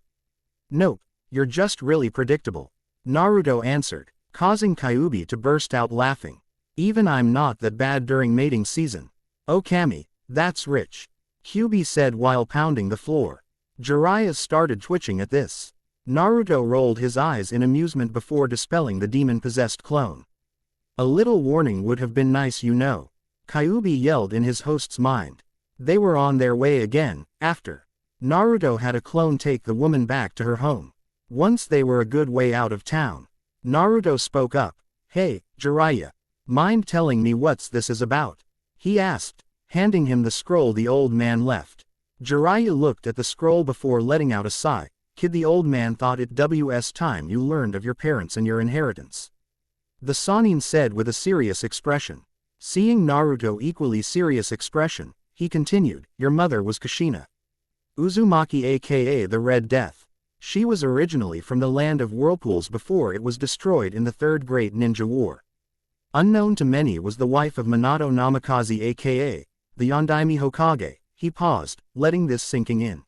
Nope, you're just really predictable, Naruto answered, causing Kyuubi to burst out laughing. Even I'm not that bad during mating season. Oh Kami, that's rich, Kyuubi said while pounding the floor. Jiraiya started twitching at this. Naruto rolled his eyes in amusement before dispelling the demon-possessed clone. A little warning would have been nice, you know, Kyuubi yelled in his host's mind. They were on their way again, after Naruto had a clone take the woman back to her home. Once they were a good way out of town, Naruto spoke up. Hey, Jiraiya, mind telling me what's this is about? He asked, handing him the scroll the old man left. Jiraiya looked at the scroll before letting out a sigh. Kid, the old man thought it was time you learned of your parents and your inheritance. The Sannin said with a serious expression. Seeing Naruto equally serious expression, he continued, your mother was Kushina Uzumaki aka the Red Death. She was originally from the land of whirlpools before it was destroyed in the Third Great Ninja War. Unknown to many was the wife of Minato Namikaze aka the Yondaime Hokage. He paused, letting this sinking in.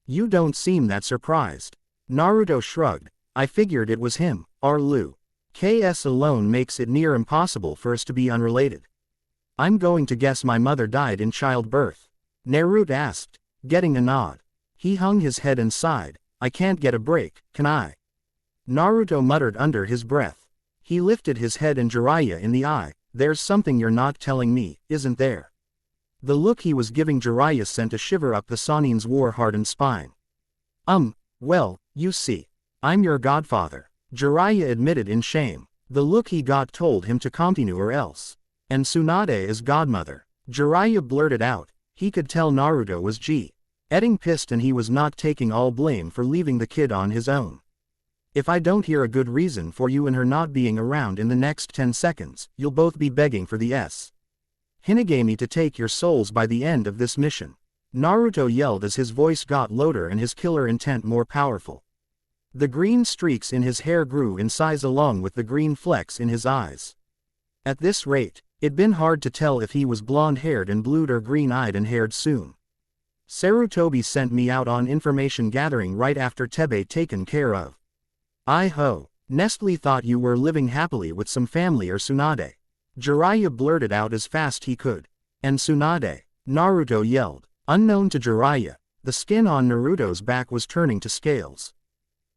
You don't seem that surprised. Naruto shrugged. I figured it was him, Arlu. KS alone makes it near impossible for us to be unrelated. I'm going to guess my mother died in childbirth, Naruto asked, getting a nod. He hung his head and sighed. I can't get a break, can I? Naruto muttered under his breath. He lifted his head and Jiraiya in the eye. There's something you're not telling me, isn't there? The look he was giving Jiraiya sent a shiver up the Sannin's war-hardened spine. Well, you see. I'm your godfather, Jiraiya admitted in shame. The look he got told him to continue or else. And Tsunade is godmother, Jiraiya blurted out. He could tell Naruto was getting pissed and he was not taking all blame for leaving the kid on his own. If I don't hear a good reason for you and her not being around in the next 10 seconds, you'll both be begging for the Hinagami to take your souls by the end of this mission. Naruto yelled as his voice got louder and his killer intent more powerful. The green streaks in his hair grew in size along with the green flecks in his eyes. At this rate, it'd been hard to tell if he was blonde-haired and blued or green-eyed and haired soon. Sarutobi sent me out on information gathering right after Tebe taken care of. I-ho, Nestle thought you were living happily with some family or Tsunade. Jiraiya blurted out as fast he could. And Tsunade? Naruto yelled. Unknown to Jiraiya, the skin on Naruto's back was turning to scales.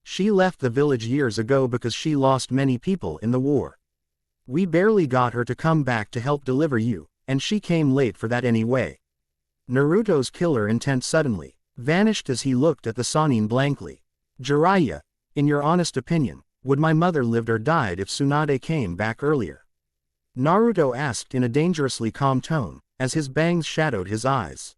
She left the village years ago because she lost many people in the war. We barely got her to come back to help deliver you, and she came late for that anyway. Naruto's killer intent suddenly vanished as he looked at the Sannin blankly. Jiraiya, in your honest opinion, would my mother lived or died if Tsunade came back earlier? Naruto asked in a dangerously calm tone, as his bangs shadowed his eyes.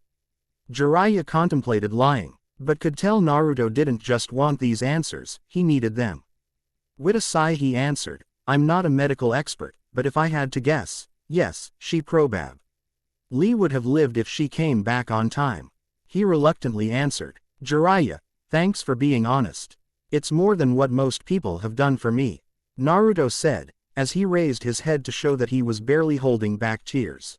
Jiraiya contemplated lying, but could tell Naruto didn't just want these answers, he needed them. With a sigh he answered, I'm not a medical expert, but if I had to guess, yes, she probab. Lee would have lived if she came back on time. He reluctantly answered, Jiraiya, thanks for being honest. It's more than what most people have done for me, Naruto said, as he raised his head to show that he was barely holding back tears.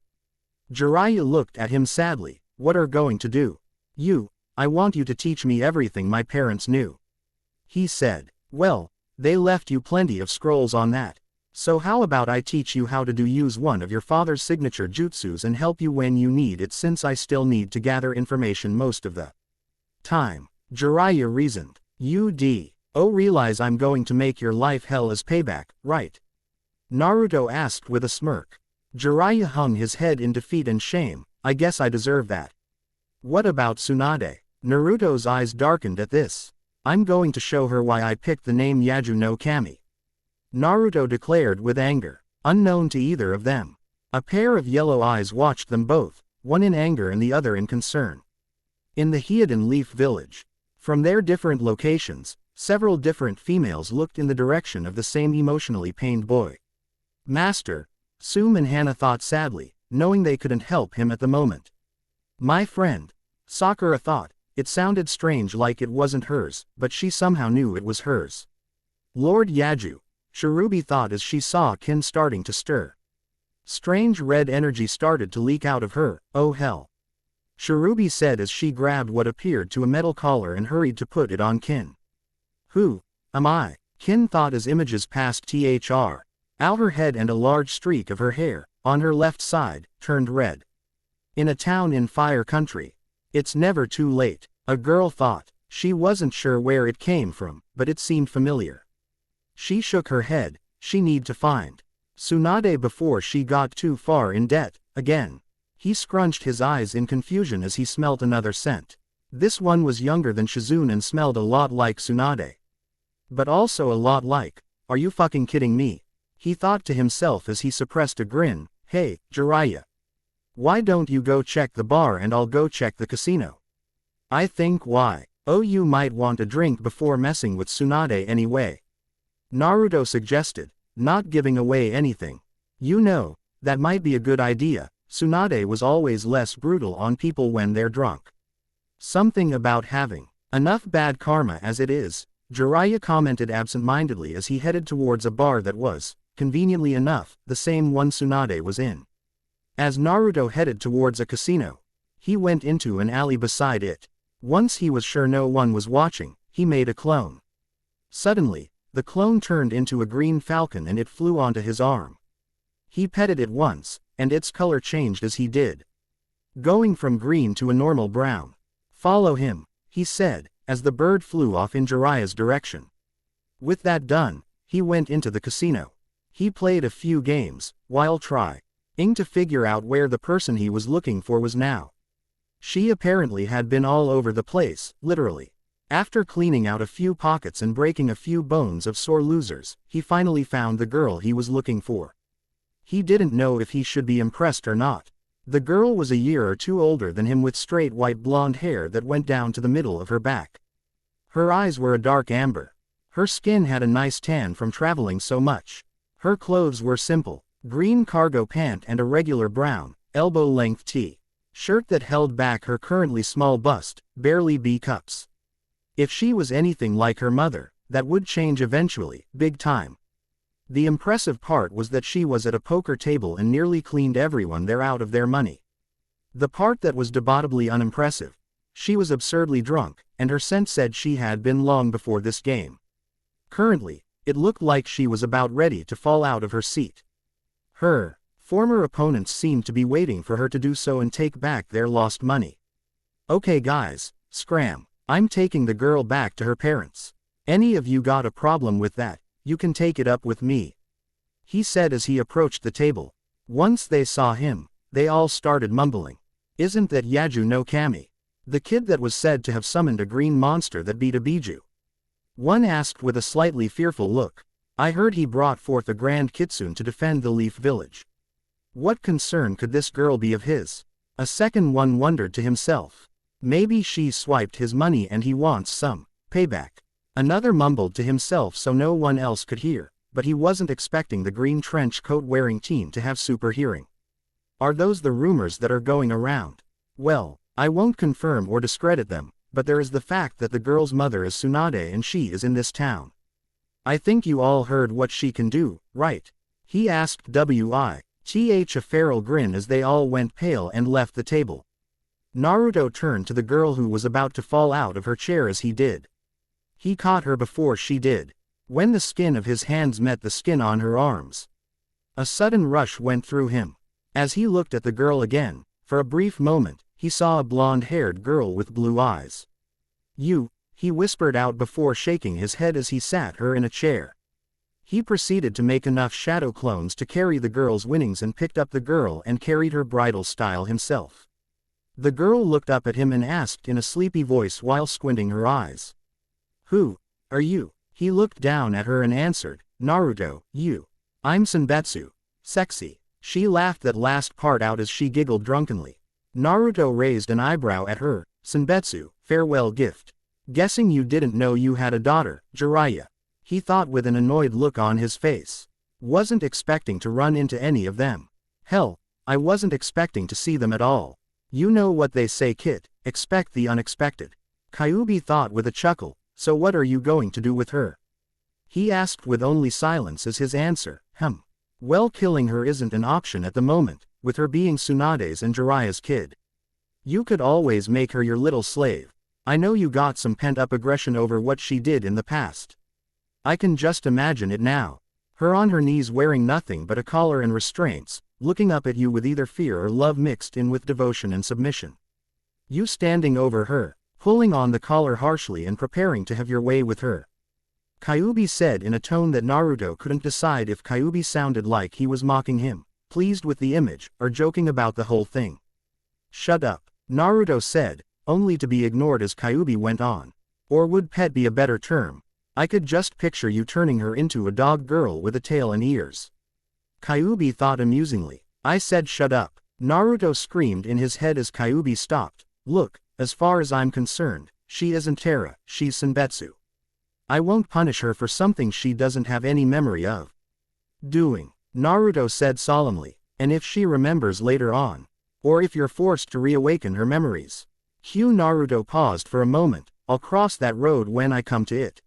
Jiraiya looked at him sadly, what are going to do? You, I want you to teach me everything my parents knew. He said, well, they left you plenty of scrolls on that. So how about I teach you how to use one of your father's signature jutsus and help you when you need it since I still need to gather information most of the time. Jiraiya reasoned. Realize I'm going to make your life hell as payback, right? Naruto asked with a smirk. Jiraiya hung his head in defeat and shame, I guess I deserve that. What about Tsunade? Naruto's eyes darkened at this. I'm going to show her why I picked the name Yaju no Kami. Naruto declared with anger, unknown to either of them. A pair of yellow eyes watched them both, one in anger and the other in concern. In the Hyoden Leaf Village, from their different locations, several different females looked in the direction of the same emotionally pained boy. Master, Sum and Hana thought sadly, knowing they couldn't help him at the moment. My friend, Sakura thought, it sounded strange like it wasn't hers, but she somehow knew it was hers. Lord Yaju, Shirubi thought as she saw Kin starting to stir. Strange red energy started to leak out of her, oh hell. Shirubi said as she grabbed what appeared to a metal collar and hurried to put it on Kin. Who am I? Kin thought as images passed out her head and a large streak of her hair, on her left side, turned red. In a town in Fire Country. It's never too late, a girl thought. She wasn't sure where it came from, but it seemed familiar. She shook her head, she need to find Tsunade before she got too far in debt, again. He scrunched his eyes in confusion as he smelt another scent. This one was younger than Shizune and smelled a lot like Tsunade. But also a lot like, are you fucking kidding me? He thought to himself as he suppressed a grin, hey, Jiraiya. Why don't you go check the bar and I'll go check the casino? I think why? Oh, you might want a drink before messing with Tsunade anyway. Naruto suggested, not giving away anything. You know, that might be a good idea. Tsunade was always less brutal on people when they're drunk. Something about having enough bad karma as it is, Jiraiya commented absent-mindedly as he headed towards a bar that was, conveniently enough, the same one Tsunade was in. As Naruto headed towards a casino, he went into an alley beside it. Once he was sure no one was watching, he made a clone. Suddenly, the clone turned into a green falcon and it flew onto his arm. He petted it once, and its color changed as he did, going from green to a normal brown. Follow him, he said, as the bird flew off in Jiraiya's direction. With that done, he went into the casino. He played a few games, while trying to figure out where the person he was looking for was now. She apparently had been all over the place, literally. After cleaning out a few pockets and breaking a few bones of sore losers, he finally found the girl he was looking for. He didn't know if he should be impressed or not. The girl was a year or two older than him with straight white blonde hair that went down to the middle of her back. Her eyes were a dark amber. Her skin had a nice tan from traveling so much. Her clothes were simple, green cargo pant and a regular brown, elbow-length t-shirt that held back her currently small bust, barely B-cups. If she was anything like her mother, that would change eventually, big time. The impressive part was that she was at a poker table and nearly cleaned everyone there out of their money. The part that was debatably unimpressive, she was absurdly drunk, and her scent said she had been long before this game. Currently, It looked like she was about ready to fall out of her seat. Her former opponents seemed to be waiting for her to do so and take back their lost money. Okay guys, scram. I'm taking the girl back to her parents. Any of you got a problem with that, you can take it up with me, he said as he approached the table. Once they saw him, they all started mumbling. Isn't that Yaju no Kami? The kid that was said to have summoned a green monster that beat a Biju? One asked with a slightly fearful look. I heard he brought forth a grand kitsune to defend the Leaf Village. What concern could this girl be of his? A second one wondered to himself. Maybe she swiped his money and he wants some payback. Another mumbled to himself so no one else could hear, but he wasn't expecting the green trench coat wearing teen to have super hearing. Are those the rumors that are going around? Well, I won't confirm or discredit them, but there is the fact that the girl's mother is Tsunade and she is in this town. I think you all heard what she can do, right? He asked with a feral grin as they all went pale and left the table. Naruto turned to the girl who was about to fall out of her chair as he did. He caught her before she did. When the skin of his hands met the skin on her arms, a sudden rush went through him. As he looked at the girl again, for a brief moment, he saw a blonde-haired girl with blue eyes. You, he whispered out before shaking his head as he sat her in a chair. He proceeded to make enough shadow clones to carry the girl's winnings and picked up the girl and carried her bridal style himself. The girl looked up at him and asked in a sleepy voice while squinting her eyes. Who are you? He looked down at her and answered, Naruto, you. I'm Senbetsu. Sexy. She laughed that last part out as she giggled drunkenly. Naruto raised an eyebrow at her. Senbetsu, farewell gift. Guessing you didn't know you had a daughter, Jiraiya, he thought with an annoyed look on his face. Wasn't expecting to run into any of them. Hell, I wasn't expecting to see them at all. You know what they say, kid, expect the unexpected. Kyuubi thought with a chuckle, so what are you going to do with her? He asked with only silence as his answer, Well, killing her isn't an option at the moment, with her being Tsunade's and Jiraiya's kid. You could always make her your little slave. I know you got some pent-up aggression over what she did in the past. I can just imagine it now. Her on her knees wearing nothing but a collar and restraints, looking up at you with either fear or love mixed in with devotion and submission. You standing over her, pulling on the collar harshly and preparing to have your way with her. Kyuubi said in a tone that Naruto couldn't decide if Kyuubi sounded like he was mocking him, pleased with the image, or joking about the whole thing. Shut up, Naruto said, only to be ignored as Kyuubi went on. Or would pet be a better term? I could just picture you turning her into a dog girl with a tail and ears. Kyuubi thought amusingly. I said shut up. Naruto screamed in his head as Kyuubi stopped. Look, as far as I'm concerned, she isn't Terra, she's Senbetsu. I won't punish her for something she doesn't have any memory of doing, Naruto said solemnly, and if she remembers later on, or if you're forced to reawaken her memories. Naruto paused for a moment. I'll cross that road when I come to it.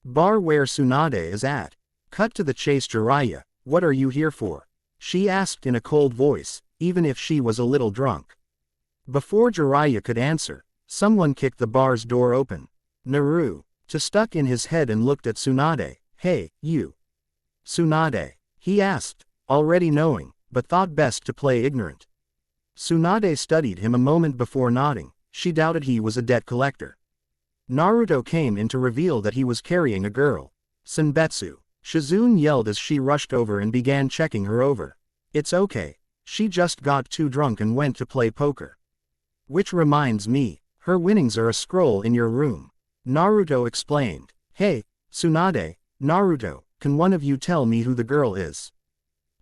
Bar where Tsunade is at. Cut to the chase. Jiraiya, what are you here for? She asked in a cold voice, even if she was a little drunk. Before Jiraiya could answer, someone kicked the bar's door open. Naruto stuck in his head and looked at Tsunade. Hey, you. Tsunade, he asked, already knowing, but thought best to play ignorant. Tsunade studied him a moment before nodding. She doubted he was a debt collector. Naruto came in to reveal that he was carrying a girl. Senbetsu. Shizune yelled as she rushed over and began checking her over. It's okay. She just got too drunk and went to play poker. Which reminds me, her winnings are a scroll in your room. Naruto explained. Hey, Tsunade, Naruto, can one of you tell me who the girl is?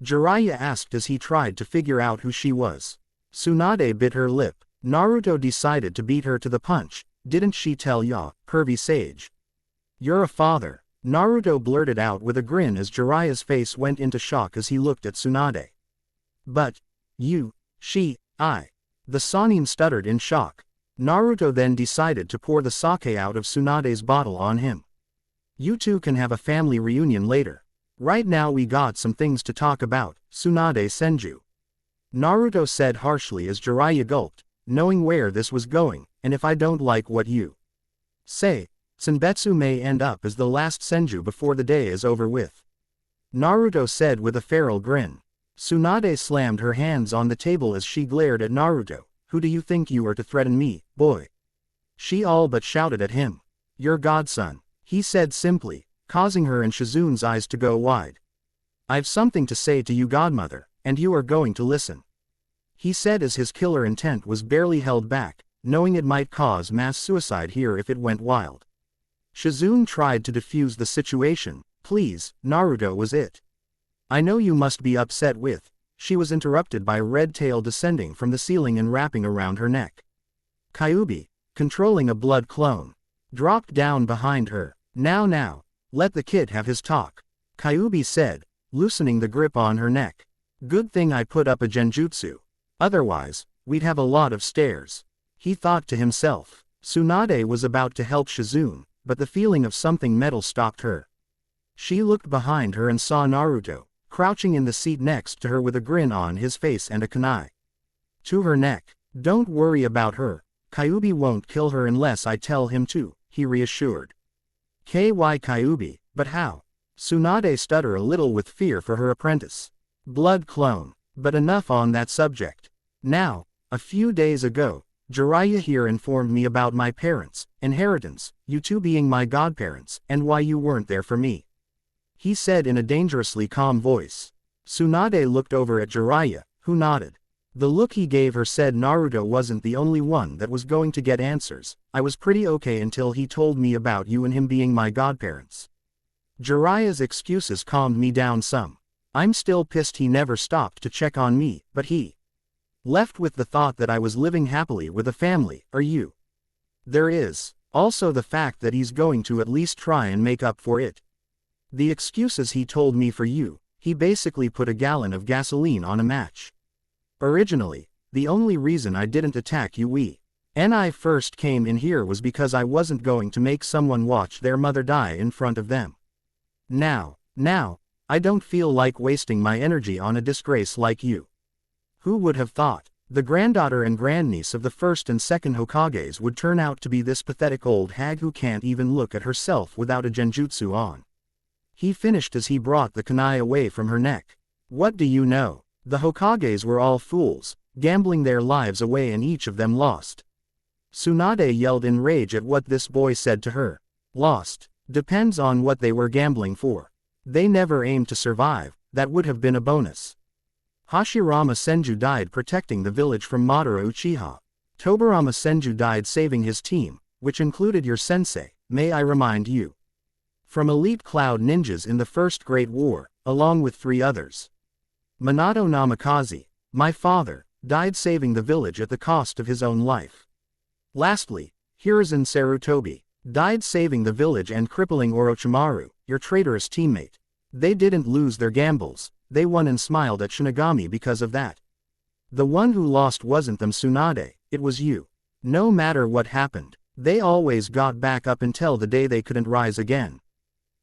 Jiraiya asked as he tried to figure out who she was. Tsunade bit her lip. Naruto decided to beat her to the punch. Didn't she tell ya, pervy sage? You're a father. Naruto blurted out with a grin as Jiraiya's face went into shock as he looked at Tsunade. But, you, she, I. The Sannin stuttered in shock. Naruto then decided to pour the sake out of Tsunade's bottle on him. You two can have a family reunion later. Right now we got some things to talk about, Tsunade Senju. Naruto said harshly as Jiraiya gulped, knowing where this was going, and if I don't like what you say, Senbetsu may end up as the last Senju before the day is over with. Naruto said with a feral grin. Tsunade slammed her hands on the table as she glared at Naruto. Who do you think you are to threaten me, boy? She all but shouted at him. Your godson, he said simply, causing her and Shizune's eyes to go wide. I've something to say to you, godmother, and you are going to listen. He said as his killer intent was barely held back, knowing it might cause mass suicide here if it went wild. Shizune tried to defuse the situation. Please, Naruto was it. I know you must be upset with. She was interrupted by red tail descending from the ceiling and wrapping around her neck. Kyuubi, controlling a blood clone, dropped down behind her. Now, let the kid have his talk, Kyuubi said, loosening the grip on her neck. Good thing I put up a genjutsu. Otherwise, we'd have a lot of stairs. He thought to himself. Tsunade was about to help Shizune, but the feeling of something metal stopped her. She looked behind her and saw Naruto, crouching in the seat next to her with a grin on his face and a kunai to her neck. Don't worry about her. Kyuubi won't kill her unless I tell him to, he reassured. Kyuubi, but how? Tsunade stuttered a little with fear for her apprentice. Blood clone. But enough on that subject. Now, a few days ago, Jiraiya here informed me about my parents' inheritance, you two being my godparents, and why you weren't there for me. He said in a dangerously calm voice. Tsunade looked over at Jiraiya, who nodded. The look he gave her said Naruto wasn't the only one that was going to get answers. I was pretty okay until he told me about you and him being my godparents. Jiraiya's excuses calmed me down some. I'm still pissed he never stopped to check on me, but he left with the thought that I was living happily with a family. Are you? There is also the fact that he's going to at least try and make up for it. The excuses he told me for you, he basically put a gallon of gasoline on a match. Originally, the only reason I didn't attack you when I first came in here was because I wasn't going to make someone watch their mother die in front of them. Now, I don't feel like wasting my energy on a disgrace like you. Who would have thought the granddaughter and grandniece of the first and second Hokages would turn out to be this pathetic old hag who can't even look at herself without a genjutsu on? He finished as he brought the kunai away from her neck. What do you know? The Hokages were all fools, gambling their lives away and each of them lost. Tsunade yelled in rage at what this boy said to her. Lost. Depends on what they were gambling for. They never aimed to survive, that would have been a bonus. Hashirama Senju died protecting the village from Madara Uchiha. Tobirama Senju died saving his team, which included your sensei, may I remind you. From elite cloud ninjas in the First Great War, along with 3 others. Minato Namikaze, my father, died saving the village at the cost of his own life. Lastly, Hiruzen Sarutobi, died saving the village and crippling Orochimaru, your traitorous teammate. They didn't lose their gambles, they won and smiled at Shinigami because of that. The one who lost wasn't them Tsunade, it was you. No matter what happened, they always got back up until the day they couldn't rise again.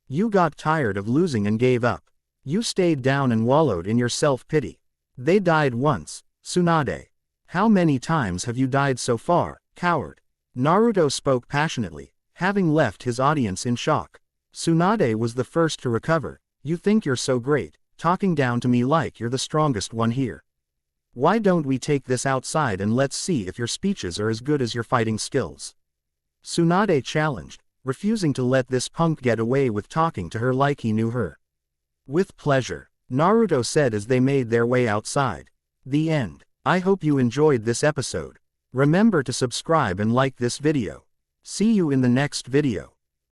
You got tired of losing and gave up. You stayed down and wallowed in your self-pity. They died once, Tsunade. How many times have you died so far, coward? Naruto spoke passionately, having left his audience in shock. Tsunade was the first to recover. You think you're so great, talking down to me like you're the strongest one here. Why don't we take this outside and let's see if your speeches are as good as your fighting skills? Tsunade challenged, refusing to let this punk get away with talking to her like he knew her. With pleasure, Naruto said as they made their way outside. The end. I hope you enjoyed this episode. Remember to subscribe and like this video. See you in the next video.